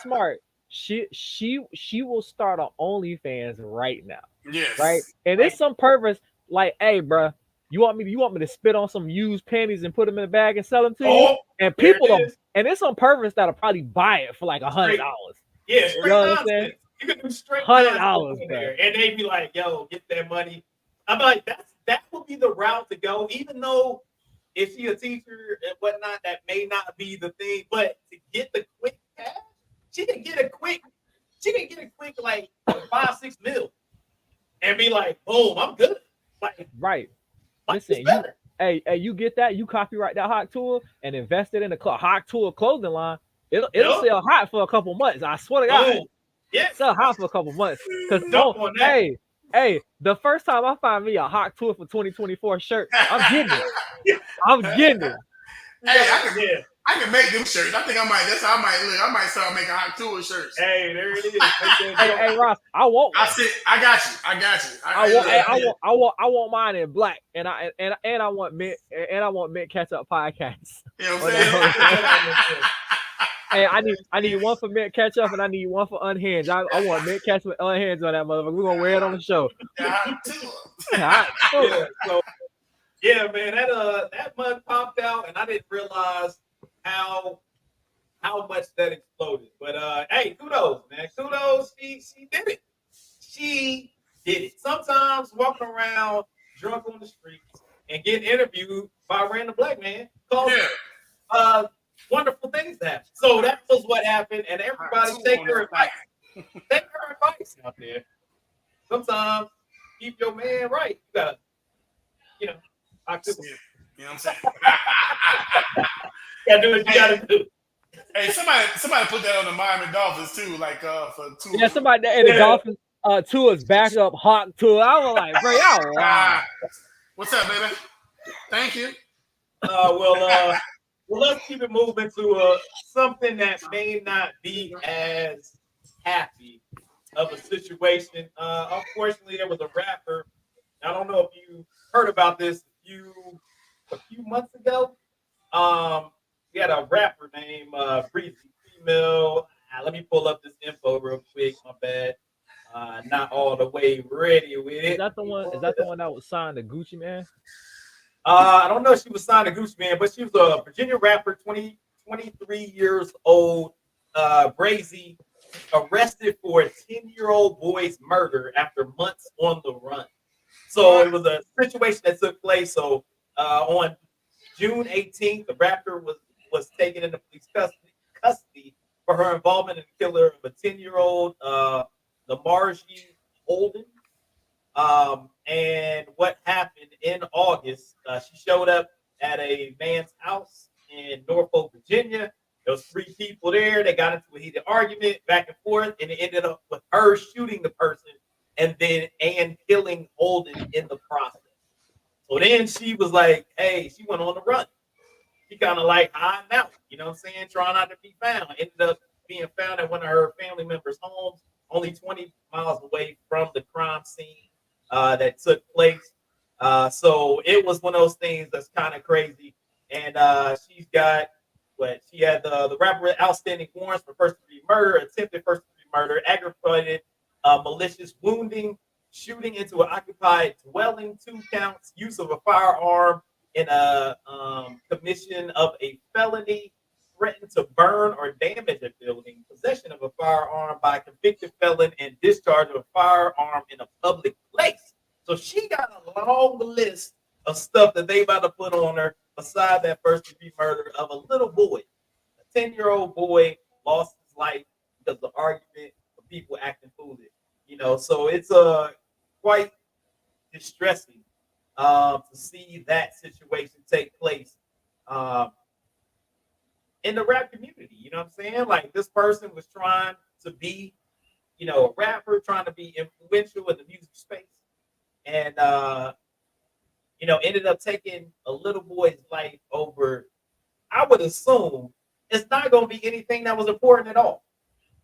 smart, too. she will start an OnlyFans right now, Yes. right? And it's some purpose, like, hey, bro, you want me to spit on some used panties and put them in a bag and sell them to you? Oh, And there people it are, is. and it's on purpose that'll probably buy it for like $100. Yeah, You straight know what I'm saying? nonsense. You can do straight $100, nonsense in bro. there, and they be like, "Yo, get that money." I'm like, that would be the route to go. Even though if she a teacher and whatnot, that may not be the thing. But to get the quick cash, she can get a quick like 5-6 mil, and be like, "Boom, I'm good." Like, Right. like Listen, it's better. hey, you get that, you copyright that hot tool and invest it in the hot tool clothing line. It'll Yup. sell hot for a couple months. I swear to God, Boom. Yeah, sell hot for a couple months. Cause jump on that. hey, the first time I find me a hot tool for 2024 shirt, I'm getting it. I'm getting it. Hey, I can make them shirts. I think I might. That's how I might look. I might start making hot tour shirts. Hey, there it is. Hey, Ross, I want one. I got you. I want mine in black, and I want mint ketchup podcast. You know what I'm saying? Hey, I need one for mint ketchup and I need one for unhinged. I want mint ketchup and unhinged on that motherfucker. We're gonna wear it on the show. Hot tour. Yeah, so yeah, man, that mud popped out, and I didn't realize how much that exploded. But hey, kudos, man, kudos. She did it. She did it. Sometimes walking around drunk on the streets and getting interviewed by a random black man causes wonderful things to happen. So that was what happened, and everybody take her advice. Take her advice out there. Sometimes keep your man right. You gotta, I could. You know what I'm saying? Gotta do what you gotta do. Hey, somebody put that on the Miami Dolphins too, like for two. Yeah, somebody in the Dolphins Tuah's backup hot tour. I was like, bro, y'all wow. What's up, baby? Thank you. Well, let's keep it moving to something that may not be as happy of a situation. Unfortunately, there was a rapper. I don't know if you heard about this a few months ago. We had a rapper named Breezy Female. Let me pull up this info real quick. My bad. Not all the way ready with it. Is that the one that was signed to Gucci Man? I don't know if she was signed to Gucci Man, but she was a Virginia rapper, 23 years old. Brazy arrested for a 10-year-old boy's murder after months on the run. So it was a situation that took place. So on June 18th, the rapper was taken into police custody for her involvement in the killer of a 10-year-old Lamarji Holden. And what happened in August, she showed up at a man's house in Norfolk, Virginia. There was 3 people there. They got into a heated argument back and forth, and it ended up with her shooting the person and killing Holden in the process. So then she was like, hey, she went on the run. She kind of like hiding out, you know what I'm saying? Trying not to be found. Ended up being found at one of her family members' homes, only 20 miles away from the crime scene that took place. So it was one of those things that's kind of crazy. And she's got she had the rapper outstanding warrants for first-degree murder, attempted first-degree murder, aggravated malicious wounding, shooting into an occupied dwelling, 2 counts, use of a firearm in a commission of a felony, threatened to burn or damage a building, possession of a firearm by a convicted felon, and discharge of a firearm in a public place. So she got a long list of stuff that they about to put on her beside that first-degree murder of a little boy. A 10-year-old boy lost his life because of the argument of people acting foolish. So it's quite distressing to see that situation take place in the rap community. You know what I'm saying? Like, this person was trying to be, a rapper, trying to be influential in the music space, and ended up taking a little boy's life over. I would assume it's not going to be anything that was important at all.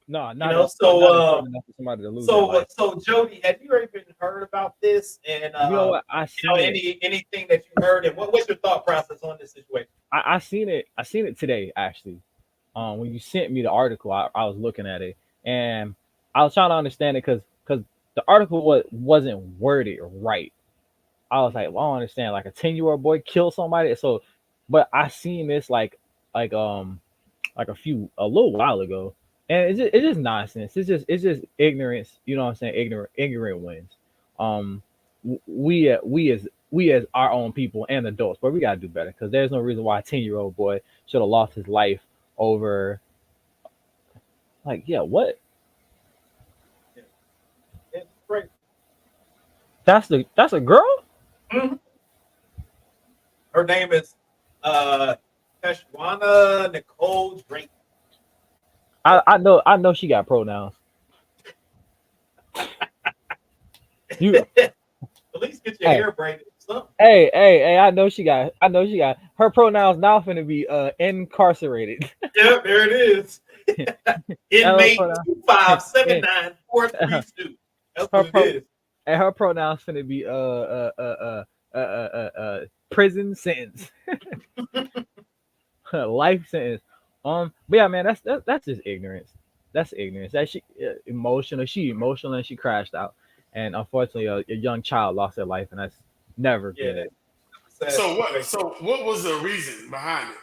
No, You not know, not important enough for somebody to lose their life. so Jody, have you even heard about this? And You know what? I seen it. anything that you heard, and what's your thought process on this situation? I seen it. I seen it today actually. When you sent me the article, I was looking at it and I was trying to understand it because the article wasn't worded right. I was like, well, I don't understand. Like a 10-year-old boy killed somebody. So, but I seen this like like a little while ago, and it's just nonsense. It's just ignorance. You know what I'm saying? Ignorant wins. We as our own people and adults, but we gotta do better because there's no reason why a 10-year-old boy should have lost his life over like yeah what It's great. that's a girl. Mhm. Her name is Teshwana Nicole Drake. I know she got pronouns. You At least get your hey hair braided or something. hey I know she got her pronouns now finna be incarcerated. Yeah, there it is. Her Inmate pronoun- 2579432. That's her what pro, it is. and her pronouns finna be prison sentence. Life sentence. But yeah, man, that's just ignorance. That's ignorance. That she emotional. She emotional and she crashed out, and unfortunately, a young child lost their life, and that's never Yeah, good. that's a sad situation. So what was the reason behind it?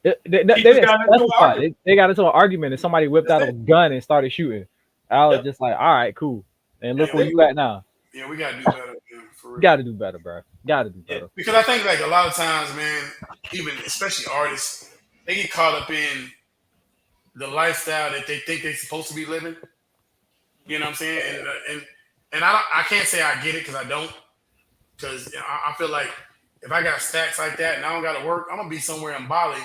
They He just didn't got into an specify. argument. They got into an argument, and somebody whipped That's out a it. gun and started shooting. I was Yep. just like, all right, cool. And look That's where it. you at now. Yeah, we gotta do better, man, for real. Got to do better, bro. Got to do Yeah. better. Because I think like a lot of times, man, even especially artists, they get caught up in the lifestyle that they think they're supposed to be living. You know what I'm saying? And I can't say I get it because I don't. Because I feel like if I got stacks like that and I don't got to work, I'm gonna be somewhere in Bali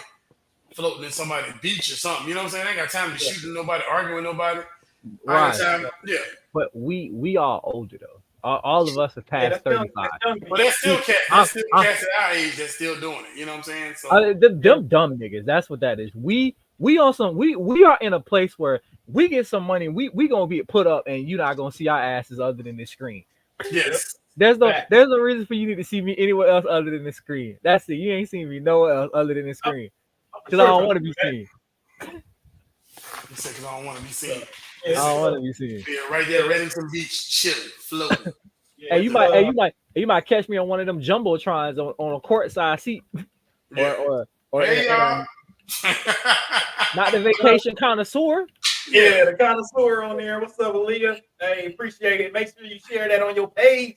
floating in somebody's beach or something. You know what I'm saying? I ain't got time to be Yeah. shooting nobody, arguing with nobody. I ain't Right. got time. Yeah, But we are older though. All of us are Yeah, past that's young. 35. That's young but people. there's still cat. There's I'm, still I'm cats at our age that's still doing it. You know what I'm saying? So them, Yeah. them dumb niggas. That's what that is. We on some we are in a place where we get some money. We gonna be put up, and you're not gonna see our asses other than this screen. Yep. yes, Fact. There's no reason for you to see me anywhere else other than the screen. That's it. You ain't seen me nowhere else other than the screen because I Sure, don't bro. want to be seen. you said because I don't want to be seen. I Yeah, don't want to be seen. Yeah, right there, Reddington Beach, chilling, floating. yeah, Hey, you might catch me on one of them jumbotrons on a court side seat Yeah. or in Hey a, y'all. not the vacation connoisseur. yeah, the connoisseur on there. What's up, Aaliyah? Hey, appreciate it. Make sure you share that on your page.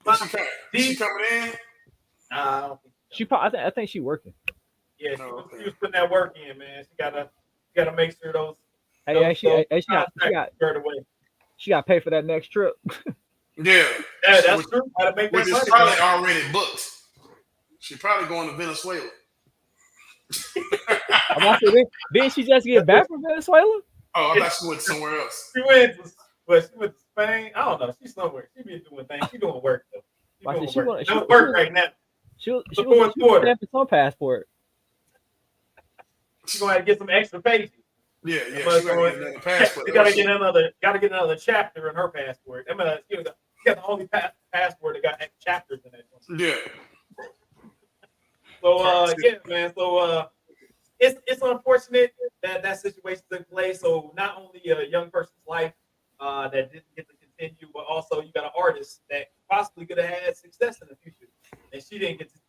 Is she coming in? Nah, I don't think so. She probably I think she working. Yeah, Oh, she okay. was putting that work in, man. She gotta make sure those Hey, she contracts got squared away. she got to pay for that next trip. Yeah. Yeah, that's Which, true. Gotta make which that is money. probably Man. already booked. She probably going to Venezuela. I'm about to say, didn't she just get back from Venezuela? Oh, I thought she went somewhere else. She went to Spain. I don't know. She's somewhere. She been doing things. She doing work though. She I doing said she work. gonna- she- No she work was- right now. She was The fourth quarter. stamping some passport. She's gonna have to get some extra pages. Yeah, But she got to get another passport. She gotta get another chapter in her passport. I mean, she got the only passport that got chapters in that one. Yeah. So yeah, man. So it's unfortunate that situation took place. So not only a young person's life that didn't get to continue, but also you got an artist that possibly could have had success in the future, and she didn't get to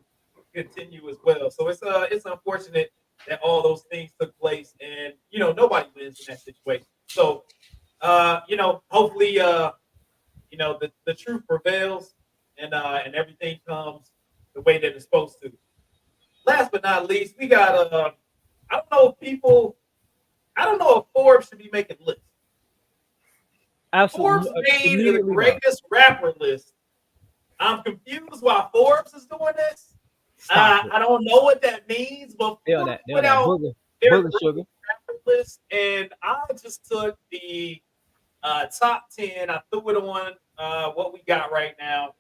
continue as well. So it's unfortunate that all those things took place, and nobody wins in that situation. So hopefully the truth prevails, and everything comes the way that it's supposed to. Last but not least, we got I don't know if Forbes should be making lists. Forbes Absolutely. made the Immediately not. greatest rapper list. I'm confused why Forbes is doing this. Stop it. I don't know what that means, but They on Forbes that put out booger their sugar. rapper list, and I just took the top 10. I threw it on what we got right now.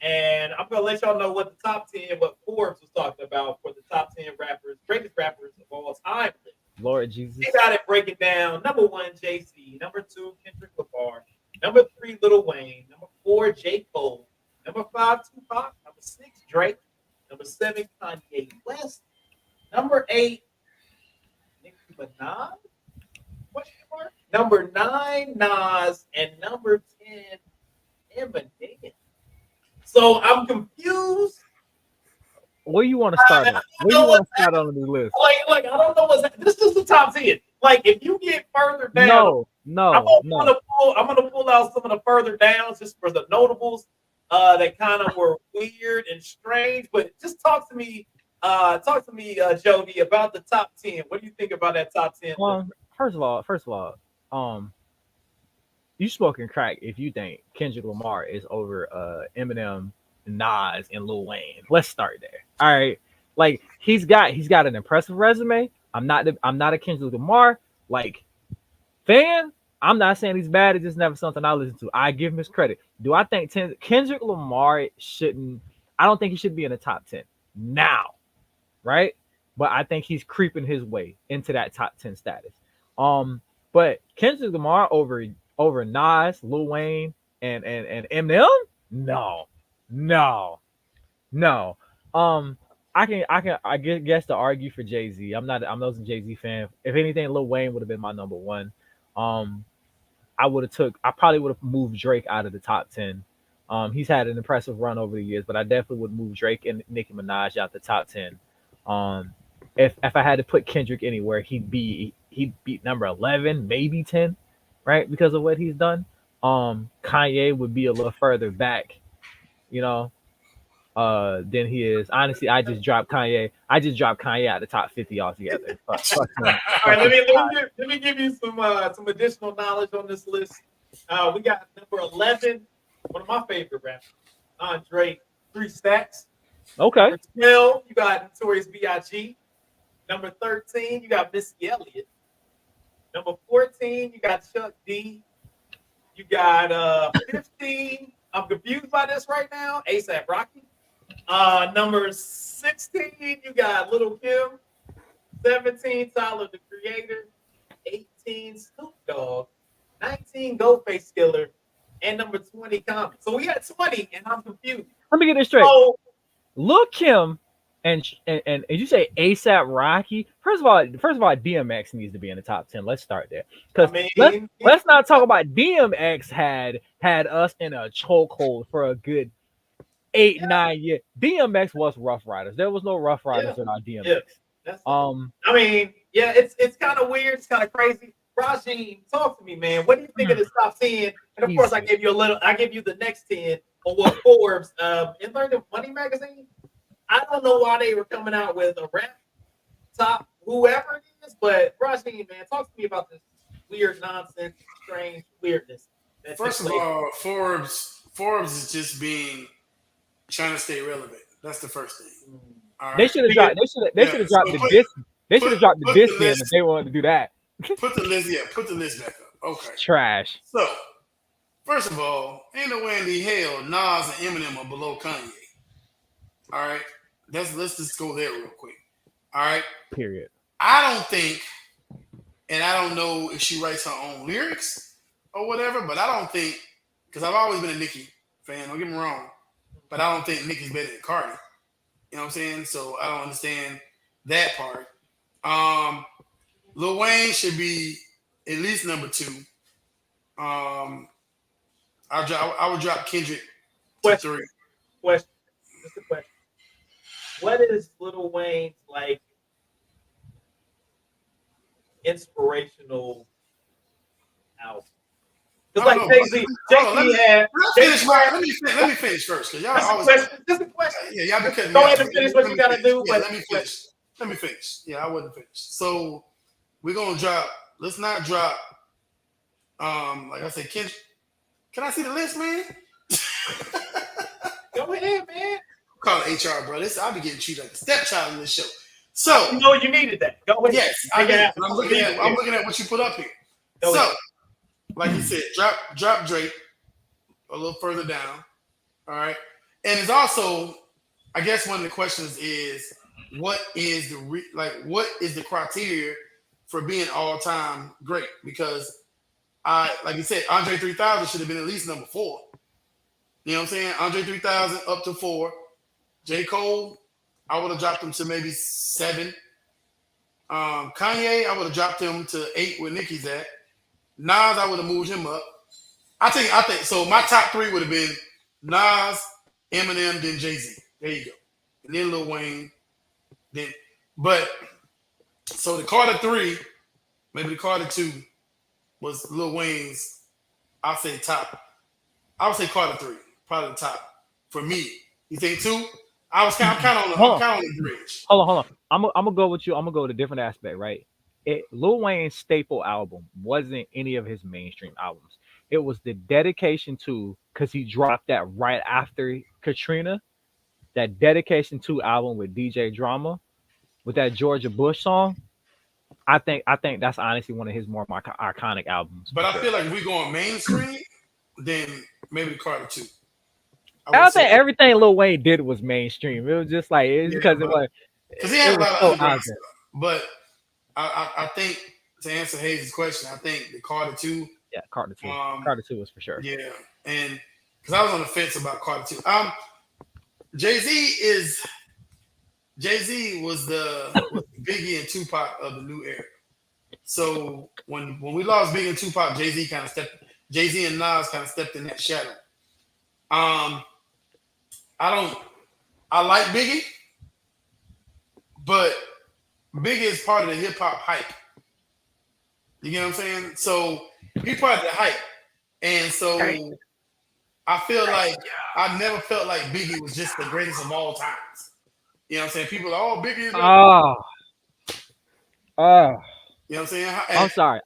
And I'm gonna let y'all know what the top 10, what Forbes was talking about for the top 10 rappers, greatest rappers of all time. Lord Jesus. They got it breaking down. Number 1, Jay-Z. Number 2, Kendrick Lamar. Number 3, Lil Wayne. Number 4, J. Cole. Number 5, Tupac. Number 6, Drake. Number 7, Kanye West. Number 8, Nicki Minaj. Question mark. Number 9, Nas. And number 10, Eminem. So I'm confused. Where you want to start at? Where you want to start on the list? Like I don't know what's this is the top 10. Like if you get further down, I'm gonna pull out some of the further downs just for the notables that kind of were weird and strange. But just talk to me, Jody, about the top 10. What do you think about that top 10? First of all, you smoking crack if you think Kendrick Lamar is over Eminem, Nas, and Lil Wayne. Let's start there. All right, like he's got an impressive resume. I'm not a Kendrick Lamar like fan. I'm not saying he's bad. It's just never something I listen to. I give him his credit. Do I think Kendrick Lamar shouldn't? I don't think he should be in the top 10 now, right? But I think he's creeping his way into that top 10 status. But Kendrick Lamar over Nas, Lil Wayne, and Eminem? No. I guess to argue for Jay-Z. I'm not a Jay-Z fan. If anything, Lil Wayne would have been my number 1. I probably would have moved Drake out of the top 10. He's had an impressive run over the years, but I definitely would move Drake and Nicki Minaj out the top 10. If I had to put Kendrick anywhere, he'd be number 11, maybe 10, right? Because of what he's done. Kanye would be a little further back, than he is. Honestly, I just dropped Kanye out of the top 50 altogether. Fuck him. All right, let me give you some additional knowledge on this list. We got number 11, one of my favorite rappers, Andre 3 Stacks. Okay. Number 12, you got Notorious B.I.G. Number 13, you got Missy Elliott. Number 14, you got Chuck D. You got 15. I'm confused by this right now. A$AP Rocky. Number 16, you got Little Kim. 17, Tyler the Creator. 18, Snoop Dogg. 19, Ghostface Killer. And number 20, Common. So we got 20, and I'm confused. Let me get this straight. So, Lil Kim and you say A$AP Rocky. First of all, DMX needs to be in the top 10. Let's start there. Because let's not talk about DMX had us in a chokehold for a good 8-9 years. DMX was Rough Riders. There was no Rough Riders without DMX. It's kind of weird. It's kind of crazy. Rajin, talk to me, man. What do you think of this top 10? And of course, I give you the next 10 on what Forbes in the Money magazine. I don't know why they were coming out with a rap top, whoever it is, but Rajin, man, talk to me about this weird nonsense, strange weirdness. First of all, Forbes is just trying to stay relevant. That's the first thing. All right. They should have dropped the disc. They should have dropped the disc in if they wanted to do that. Put the list back up. Okay. Trash. So, first of all, ain't no way in the hell Nas and Eminem are below Kanye. All right. Let's just go there real quick. All right. Period. I don't think, and I don't know if she writes her own lyrics or whatever, but I don't think, because I've always been a Nicki fan, don't get me wrong, but I don't think Nicki's better than Cardi. You know what I'm saying? So I don't understand that part. Lil Wayne should be at least number 2. I would drop Kendrick to 3. Question. Just a question. What is Lil Wayne's inspirational album? Because Jay-Z had. Let me finish first, because y'all always. Just a question. Yeah, y'all be cutting me Go off. ahead and finish what you gotta do. Yeah, let me finish. Yeah, I wasn't finished. So we're gonna drop. Let's not drop. Like I said, can I see the list, man? Go ahead, man. Call it HR, bro. I'll be getting treated like a stepchild in this show. So you needed that. Go ahead. Yes, I'm looking at what you put up here. Like you said, drop Drake a little further down. All right, and it's also, I guess one of the questions is what is the criteria for being all-time great because like you said, Andre 3000 should have been at least number 4. You know what I'm saying? Andre 3000 up to 4. J. Cole, I would have dropped him to maybe 7. Kanye, I would have dropped him to 8 where Nicki's at. Nas, I would have moved him up. I think so. My top 3 would have been Nas, Eminem, then Jay-Z. There you go. And then Lil Wayne. So the Carter 3, maybe the Carter 2 was Lil Wayne's, I'll say top. I would say Carter 3, probably the top for me. You think 2? I'm kind of on the bridge. Hold on. I'm gonna go with you. I'm gonna go with a different aspect, right? Lil Wayne's staple album wasn't any of his mainstream albums. It was the dedication to, because he dropped that right after Katrina, that dedication to album with DJ Drama, with that Georgia Bush song. I think that's honestly one of his more iconic albums. But I feel like if we going mainstream, then maybe the Carter 2. I think everything Lil Wayne did was mainstream. It was just like because he had a lot of underground stuff. But I think to answer Hayes' question, I think the Carter 2. Yeah, Carter 2. Carter 2 was for sure. Yeah, and because I was on the fence about Carter 2. Jay-Z was the Biggie and Tupac of the new era. So when we lost Biggie and Tupac, Jay-Z and Nas kind of stepped in that shadow. I like Biggie, but Biggie is part of the hip hop hype. You get what I'm saying? So he's part of the hype. And so I feel like I never felt like Biggie was just the greatest of all times. You know what I'm saying? People are, oh, Biggie is you know what I'm saying? I'm sorry.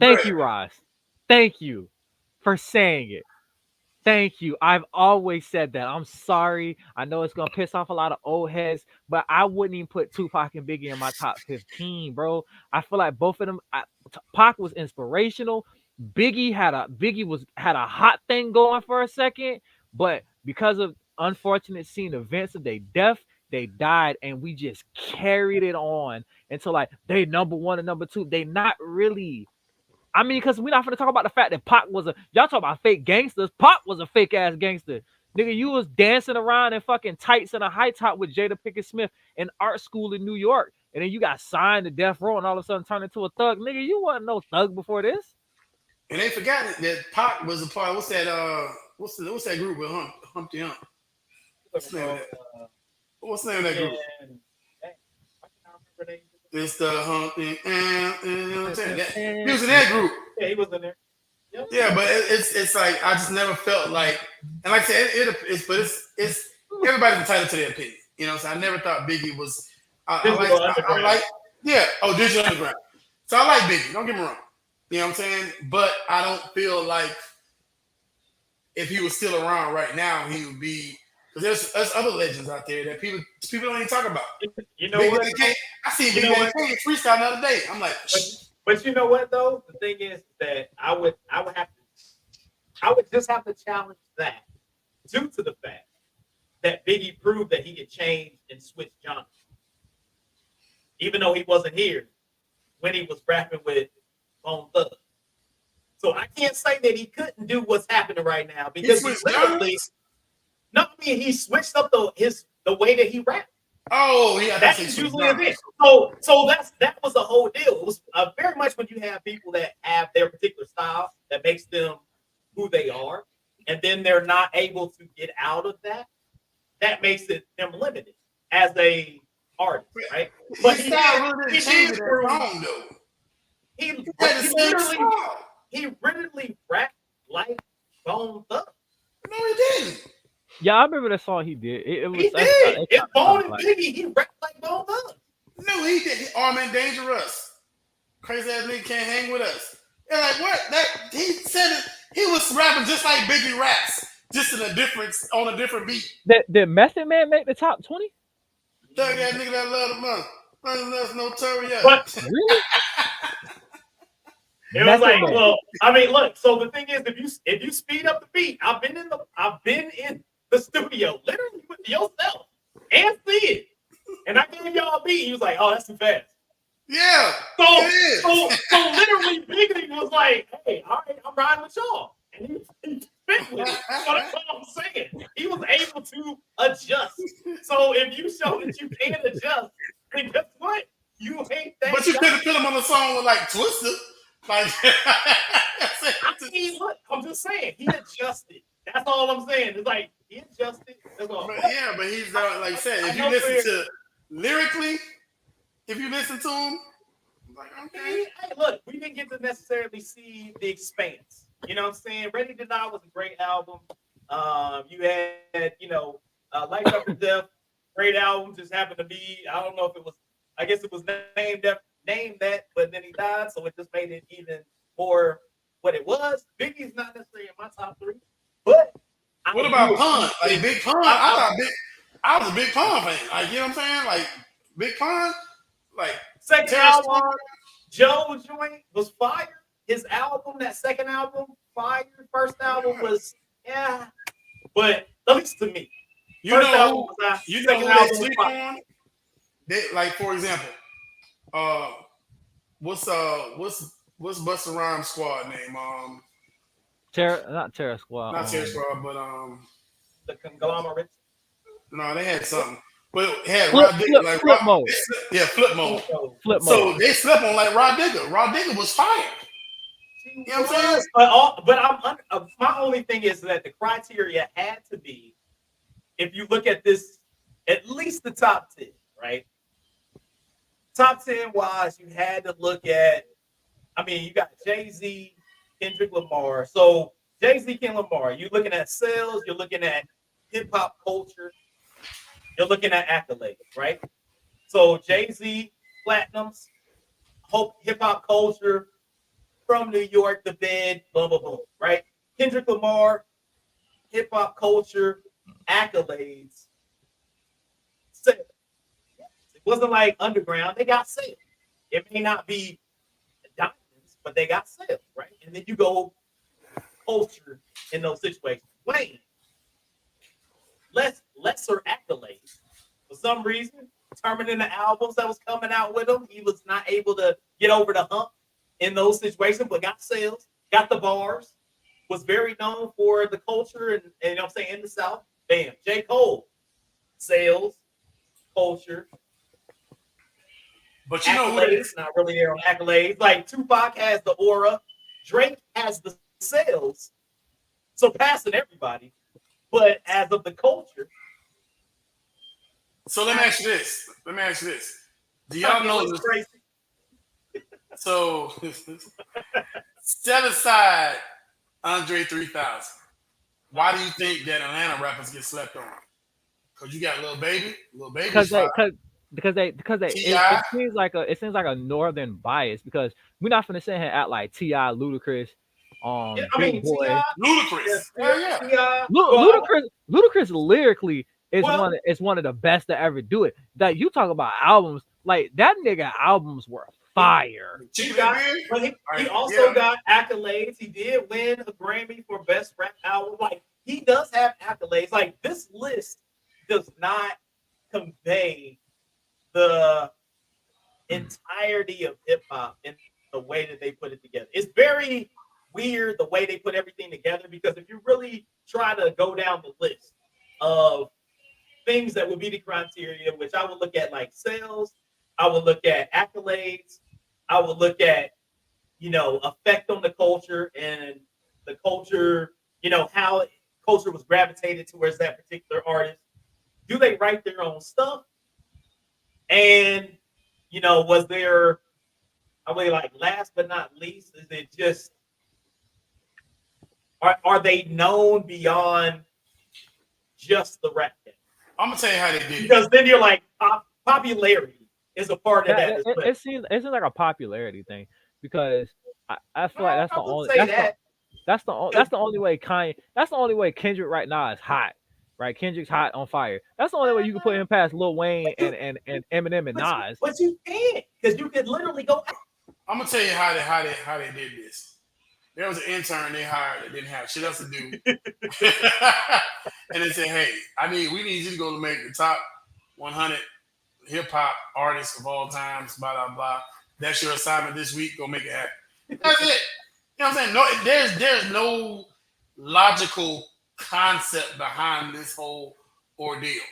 Thank you, Ross. Thank you for saying it. Thank you. I've always said that. I'm sorry. I know it's gonna piss off a lot of old heads, but I wouldn't even put Tupac and Biggie in my top 15, bro. I feel like both of them. Pac was inspirational. Biggie had a hot thing going for a second, but because of unfortunate scene events of their death, they died, and we just carried it on until like they number 1 and number 2. They not really. I mean, because we're not going to talk about the fact that Pac was y'all talk about fake gangsters. Pac was a fake ass gangster. Nigga, you was dancing around in fucking tights and a high top with Jada Pinkett Smith in art school in New York. And then you got signed to death row and all of a sudden turned into a thug. Nigga, you wasn't no thug before this. And they forgot that Pac was a part. What's that group with Humpty Hump? What's the name of that? What's the name of that group? It's the Humpty, you know what I'm saying? He was in that group. Yeah, he was in there. Yep. Yeah, but it's like I just never felt like, and like I said, it's everybody's entitled to their opinion. You know, so I never thought Biggie was. I like Digital Underground. So I like Biggie. Don't get me wrong. You know what I'm saying? But I don't feel like if he was still around right now, he would be. Because there's other legends out there that people don't even talk about. You know what? I seen Big Daddy Kane freestyle the other day. I'm like, but you know what though? The thing is that I would just have to challenge that due to the fact that Biggie proved that he could change and switch genres, even though he wasn't here when he was rapping with Bone Thugs. So I can't say that he couldn't do what's happening right now because he literally. No, I mean he switched up the way that he rapped. Oh, yeah, that's usually a bit. So that was the whole deal. It was very much when you have people that have their particular style that makes them who they are, and then they're not able to get out of that. That makes it them limited as a artist, right? But he literally rapped like Bone Thugs. No, he didn't. Yeah, I remember that song he did. It was. He did. It's Bone and Biggie. He rapped like Bone Thugs. No, he did. Armin Dangerous. Crazy ass nigga can't hang with us. And like what? He said it. He was rapping just like Biggie raps, just on a different beat. Did Method Man make the top 20? Thug ass nigga that love the month. That's no Notorious. But really? It was like, well, I mean, look. So the thing is, if you speed up the beat, I've been in the studio literally with yourself and see it, and I gave y'all a beat. He was like, "Oh, that's too fast." Yeah. So, it is. so literally, Biggie was like, "Hey, all right, I'm riding with y'all," and he fit with it. So that's all I'm saying. He was able to adjust. So if you show that you can adjust, then guess what? You ain't that But you guy. could have put him on a song with like Twister. Like I mean, look, I'm just saying he adjusted. That's all I'm saying. It's like he adjusted. That's all. but yeah, but he's like I said, if you know listen where- to lyrically, if you listen to him, like okay. Hey, look, we didn't get to necessarily see the expanse. You know what I'm saying? Ready to Die was a great album. You had, Life After Death, great album. Just happened to be, I don't know if it was, I guess it was named that, but then he died, so it just made it even more what it was. Biggie's not necessarily in my top 3, but What about Pun? Like Big Pun? I was a Big Pun fan. Like you know what I'm saying? Like Big Pun, like second Terrence album, Joe joint was fire. His album, that second album, fire. First album was but at least to me, you first know album who was that. you know Second who album they was sleep fire. on? They, like for example, what's Busta Rhymes squad name? Not Terror Squad. Not Terror Squad, but The conglomerate. no, they had something. But it had Flip- Rod Digger, flip- like flip Rod, mode. yeah, flip mode. Flip So mode. they slept on like Rod Digger. Rod Digger was fired. You know what I'm saying? But my only thing is that the criteria had to be, if you look at this, at least the top 10, right? Top 10 wise, you had to look at, you got Jay-Z, Kendrick Lamar. So Jay-Z, Kendrick Lamar, you're looking at sales, you're looking at hip-hop culture, you're looking at accolades, right? So Jay-Z, platinums, hip-hop culture, from New York, the bed, boom, boom, boom, right? Kendrick Lamar, hip hop culture, accolades, sales. It wasn't like underground, they got sales. It may not be diamonds, but they got sales, right? And then you go culture in those situations. Wayne, lesser accolades. For some reason, determining the albums that was coming out with him, he was not able to get over the hump in those situations, but got sales, got the bars, was very known for the culture and you know what I'm saying, in the South. Bam. J. Cole, sales, culture. But you know who it Accolades, is? not really there on accolades. Like Tupac has the aura, Drake has the sales, surpassing everybody. But as of the culture, So let me ask you this. Do y'all know this? crazy. So set aside Andre 3000. Why do you think that Atlanta rappers get slept on? Because you got Lil Baby. Because they T.I. it seems like a northern bias, because we're not gonna sit here and act like T.I., Ludacris, Big Boy. T.I., Ludacris. Yeah. T.I., Ludacris lyrically is one of the best to ever do it. That you talk about albums, like that nigga albums were fire. He also got accolades. He did win a Grammy for Best Rap Album. Like, he does have accolades. Like, this list does not convey the entirety of hip hop in the way that they put it together. It's very weird the way they put everything together, because if you really try to go down the list of things that would be the criteria, which I would look at like sales, I would look at accolades, I would look at, effect on the culture and the culture, how culture was gravitated towards that particular artist. Do they write their own stuff? And, was there, last but not least, is it just, are they known beyond just the rap game? I'm gonna tell you how they did it. Because then you're like, popularity is a part of that. It seems like a popularity thing, because I feel like that's the only way Kendrick right now is hot. Right, Kendrick's hot on fire. That's the only way you can put him past Lil Wayne and Eminem and Nas. But you can't, because you could literally go. I'm gonna tell you how they did this. There was an intern they hired that didn't have shit else to do, and they said, "Hey, we need you to go to make the top 100 hip hop artists of all times. Blah blah blah. That's your assignment this week. Go make it happen. That's it. You know what I'm saying? No, there's no logical concept behind this whole ordeal.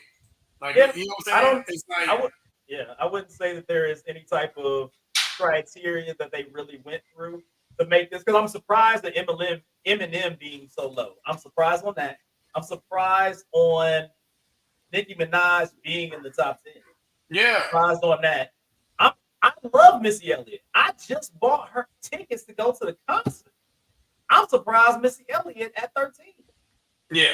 Like, Yeah, you know what I I'm saying? don't. It's like, I would. Yeah, I wouldn't say that there is any type of criteria that they really went through to make this. Because I'm surprised at Eminem being so low. I'm surprised on that. I'm surprised on Nicki Minaj being in the top 10. yeah, Surprised on that. I love Missy Elliott. I just bought her tickets to go to the concert. I'm surprised Missy Elliott at 13. yeah,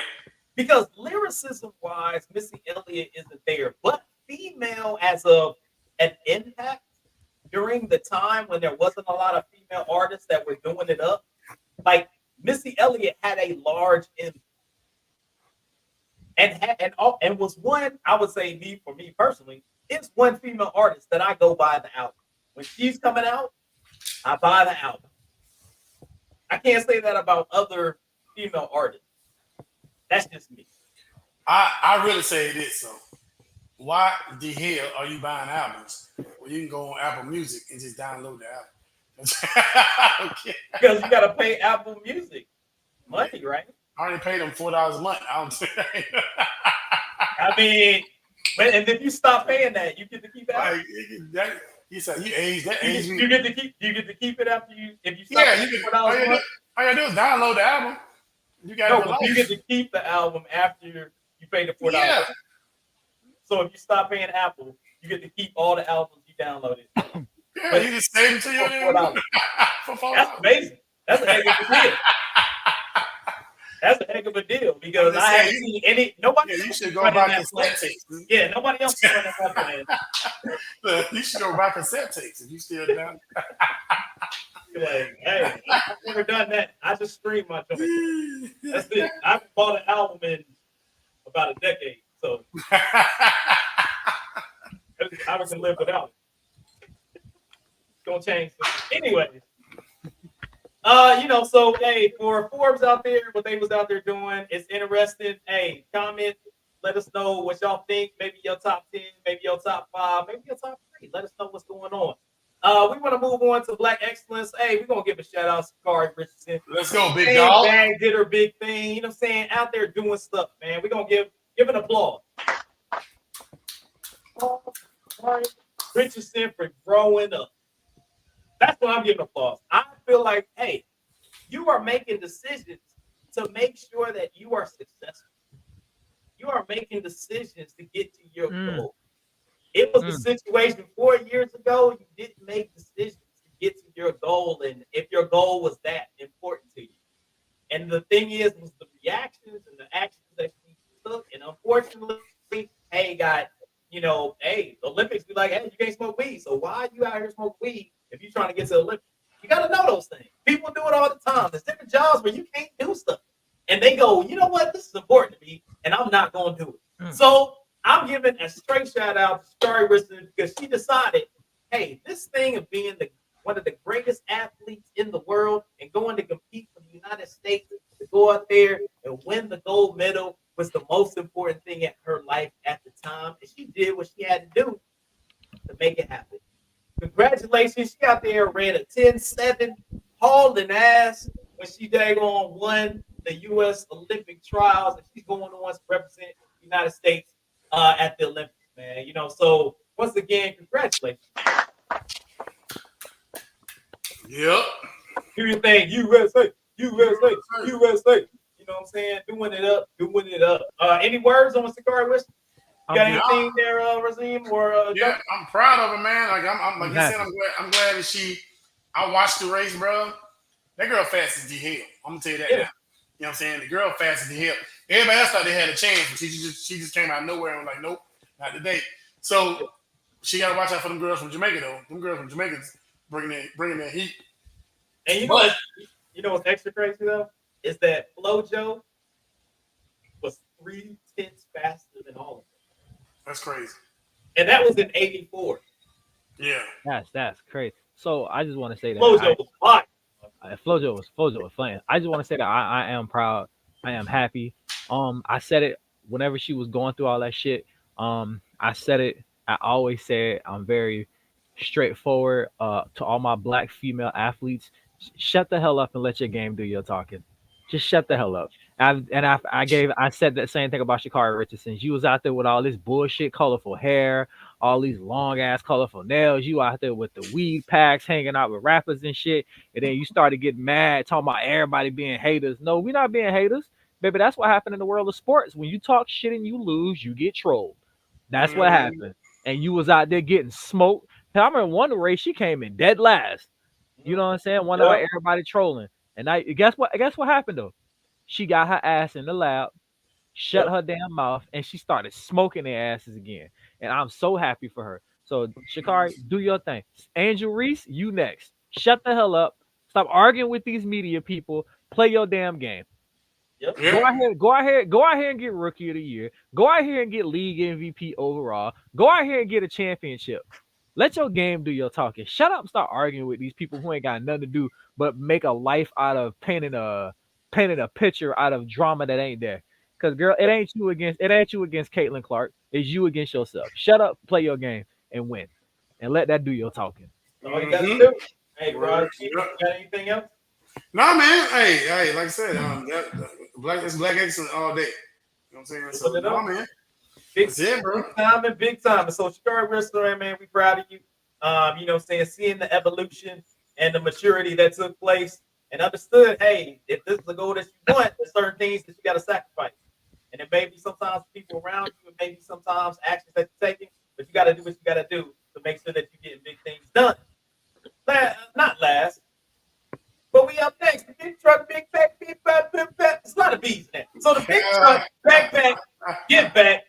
Because lyricism wise, Missy Elliott isn't there. But female as of an impact during the time when there wasn't a lot of female artists that were doing it up, like Missy Elliott had a large impact. And was one, I would say for me personally, it's one female artist that I go buy the album. When she's coming out, I buy the album. I can't say that about other female artists. That's just me. I really say this. So, why the hell are you buying albums when you can go on Apple Music and just download the album? Okay. Because you gotta pay Apple Music money, right? I already paid them $4 a month. I mean, and if you stop paying that, you get to keep it. Like, you said you age that age. You get to keep it after you if you stop Yeah, paying you can. $4 a month. All you gotta do is download the album. You got No, it for but you life. get to keep the album after you pay the $4. Yeah. So if you stop paying Apple, you get to keep all the albums you downloaded. Yeah, you just save them to your For $4. for $4. That's amazing. That's a heck of a deal. That's a heck of a deal because I haven't seen any nobody. Yeah, you else should go running buy that cassette play. tapes. Yeah, nobody else is running that plan. You should go buy cassette tapes if you still down. You're like, hey, I've never done that. I just stream my joint. That's it. I bought an album in about a decade, so I can live without it. It's gonna change. Anyway, so hey, for Forbes out there, what they was out there doing is interesting. Hey, comment, let us know what y'all think. Maybe your top 10, maybe your top 5, maybe your top 3. Let us know what's going on. We want to move on to Black Excellence. Hey, we're gonna give a shout out to Kari Richardson. Let's go, big dog. Bang did her big thing, you know what I'm saying? Out there doing stuff, man. We're gonna give an applause. Kari Richardson for growing up. That's what I'm giving applause. I feel like, hey, you are making decisions to make sure that you are successful. You are making decisions to get to your goal. It was a situation 4 years ago. You didn't make decisions to get to your goal, and if your goal was that important to you. And the thing is, was the reactions and the actions that she took. And unfortunately, hey, the Olympics be like, hey, you can't smoke weed. So why are you out here smoking weed if you're trying to get to the Olympics? You got to know those things. People do it all the time. There's different jobs where you can't do stuff. And they go, you know what? This is important to me, and I'm not going to do it. So I'm giving a straight shout out to Kari Richardson because she decided, hey, this thing of being one of the greatest athletes in the world and going to compete for the United States to go out there and win the gold medal was the most important thing in her life at the time. And she did what she had to do to make it happen. Congratulations. She out there ran a 10-7, hauling ass when she daggone won the U.S. Olympic trials. And she's going on to represent the United States at the Olympics, man. So once again, congratulations. Yep. Do your thing, USA, USA, USA. You know what I'm saying? Doing it up. Any words on Sakari West? You got anything there, Razim? Or yeah, I'm proud of her, man. Like I'm like you said, I'm glad that I watched the race, bro. That girl fast as the hell. I'm gonna tell you that now. You know what I'm saying? The girl fast as the hell. Everybody else thought they had a chance, but she just came out of nowhere and was like, nope, not today. So she gotta watch out for them girls from Jamaica though. Them girls from Jamaica bringing that heat. And you know what's extra crazy though? Is that FloJo was 3/10 faster than all of them. That's crazy. And that was in 84. Yeah. That's crazy. So I just want to say that FloJo was hot. FloJo was playing. I just want to say that I am proud. I am happy. I said it whenever she was going through all that shit. I said it I always said I'm very straightforward to all my black female athletes. Shut the hell up and let your game do your talking. Just shut the hell up. I said that same thing about Shakari Richardson. You was out there with all this bullshit, colorful hair, all these long ass colorful nails. You out there with the weed packs, hanging out with rappers and shit. And then you started getting mad, talking about everybody being haters. No, we're not being haters, baby. That's what happened in the world of sports. When you talk shit and you lose, you get trolled. That's what Mhm. happened. And you was out there getting smoked. Hell, I remember one race she came in dead last. You know what I'm saying? One out Yep. everybody trolling. And I guess what? Guess what happened though? She got her ass in the lab, shut Yep. her damn mouth, and she started smoking their asses again. And I'm so happy for her. So Shakari, do your thing. Angel Reese, you next. Shut the hell up. Stop arguing with these media people. Play your damn game. Yep. Yeah. Go out here and get rookie of the year. Go out here and get league MVP overall. Go out here and get a championship. Let your game do your talking. Shut up and start arguing with these people who ain't got nothing to do but make a life out of painting a picture out of drama that ain't there. Cause girl, it ain't you against Caitlin Clark. It's you against yourself. Shut up, play your game, and win. And let that do your talking. All you gotta Mhm. do. Hey, Word. Rod, you Yep. got anything else? Nah, man. Hey, like I said, it's black excellence all day. You know what I'm saying? So, Put it nah, up. man. Big, That's it, bro. big time and big time. And so Shakari Restaurant, man, we proud of you. You know what I'm saying? Seeing the evolution and the maturity that took place and understood, hey, if this is the goal that you want, there's certain things that you gotta sacrifice. And it may be sometimes people around you, it may be sometimes actions that you're taking, but you gotta do what you gotta do to make sure that you're getting big things done. Not last, but we up next. The big truck, big pack, big pack, big pack. It's a lot of bees in there. So the big truck, backpack, get back.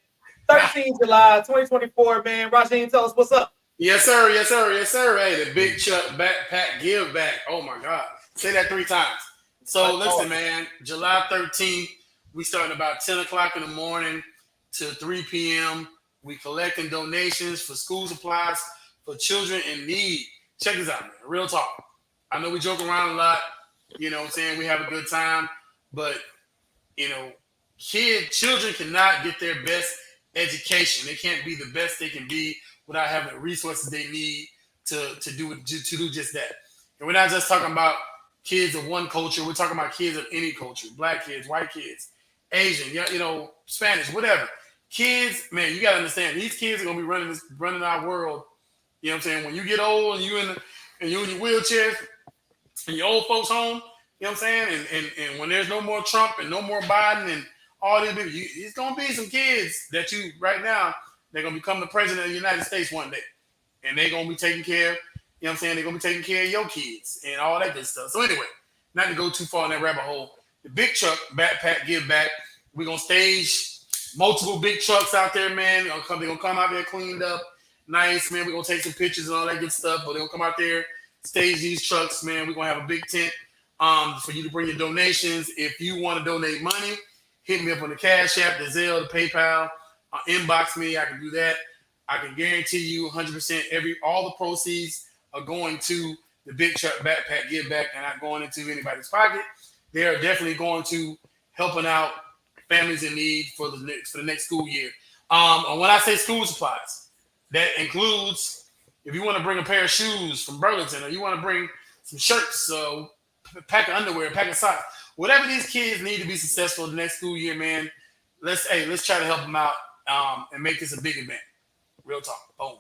13 July 2024, man. Rajeen, tell us what's up. Yes, sir. Yes, sir. Yes, sir. Hey, the big Chuck backpack give back. Oh my God. Say that 3 times. So listen, man, July 13th, we starting about 10 o'clock in the morning to 3 p.m. We collecting donations for school supplies for children in need. Check this out, man. Real talk. I know we joke around a lot, you know what I'm saying? We have a good time, but you know, children cannot get their best education. They can't be the best they can be without having the resources they need to do just that. And we're not just talking about kids of one culture. We're talking about kids of any culture: black kids, white kids, Asian, you know, Spanish, whatever. Kids, man, you gotta understand. These kids are gonna be running our world. You know what I'm saying? When you get old and you in your wheelchair and your old folks home, you know what I'm saying? And when there's no more Trump and no more Biden and all these people, it's gonna be some kids that you right now, they're gonna become the president of the United States one day. And they're gonna be taking care, you know what I'm saying? They're gonna be taking care of your kids and all that good stuff. So anyway, not to go too far in that rabbit hole, the big truck backpack give back. We're gonna stage multiple big trucks out there, man. They're gonna come out there cleaned up, nice, man. We're gonna take some pictures and all that good stuff, but they're gonna come out there, stage these trucks, man. We're gonna have a big tent for you to bring your donations. If you want to donate money, hit me up on the Cash App, the Zelle, the PayPal, inbox me. I can do that. I can guarantee you 100% all the proceeds are going to the Big Truck Backpack Give Back and not going into anybody's pocket. They are definitely going to helping out families in need for the next school year. And when I say school supplies, that includes if you want to bring a pair of shoes from Burlington or you want to bring some shirts, a pack of underwear, a pack of socks, whatever these kids need to be successful the next school year, man. Let's try to help them out and make this a big event. Real talk. Boom.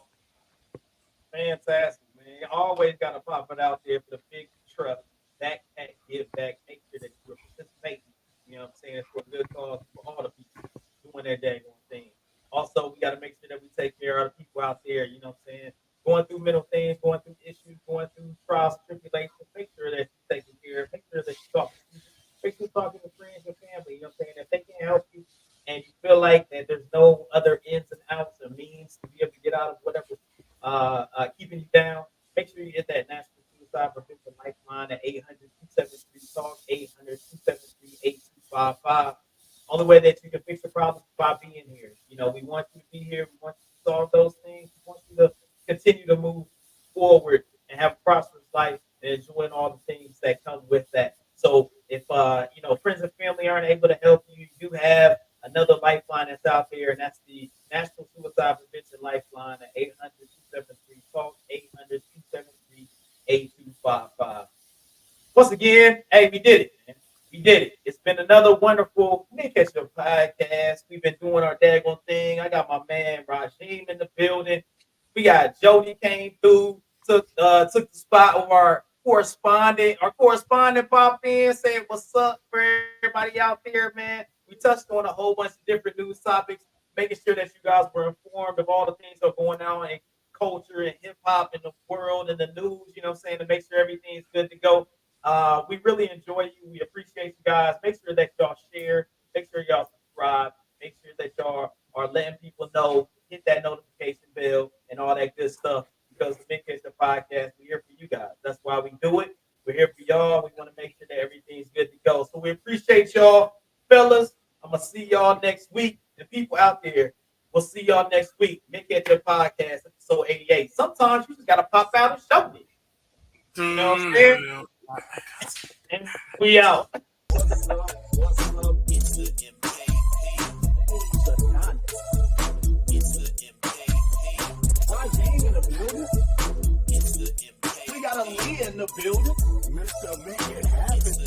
Fantastic, man. You always got to pop it out there for the big truck, backpack, give back. Make sure that you're participating. You know what I'm saying? It's for a good cause for all the people doing their day one thing. Also, we got to make sure that we take care of the people out there, you know what I'm saying? Going through mental things, going through issues, going through trials and tribulations. Make sure that you're taking care of. Make sure that you're talking to people. Make sure you're talking to friends and family. You know what I'm saying? If they can't help you and you feel like that there's no other ins and outs or means to be able to get out of whatever keeping you down, make sure you hit that National Suicide Prevention Lifeline at 800-273-TALK, 800-273-8255. Only way that you can fix the problem is by being here. You know, we want you to be here. We want you to solve those things. We want you to continue to move forward and have a prosperous life and enjoying all the things that come with that. So if you know, friends and family aren't able to help you, you do have another lifeline that's out there, and that's the National Suicide Prevention Lifeline at again, hey, we did it, man. We did it. It's been another wonderful Ketchup podcast. We've been doing our daggone thing. I got my man Rajim in the building. We got Jody came through, took the spot of our correspondent. Our correspondent popped in, said what's up for everybody out there, man. We touched on a whole bunch of different news topics, making sure that you guys were informed of all the things that are going on in culture and hip hop in the world and the news, you know what I'm saying, to make sure everything's good to go. We really enjoy you. We appreciate you guys. Make sure that y'all share. Make sure y'all subscribe. Make sure that y'all are letting people know. Hit that notification bell and all that good stuff. Because the Big Ketchup Podcast, we're here for you guys. That's why we do it. We're here for y'all. We want to make sure that everything's good to go. So we appreciate y'all, fellas. I'm gonna see y'all next week. The people out there, we'll see y'all next week. Big Ketchup Podcast, episode 88. Sometimes you just gotta pop out and show me. You know what I'm saying? And we out. What's up? It's the MKP. It's the MKP. Rajim in the building. It's the MKP. We got a Lee in the building. Mr. Make It Happen.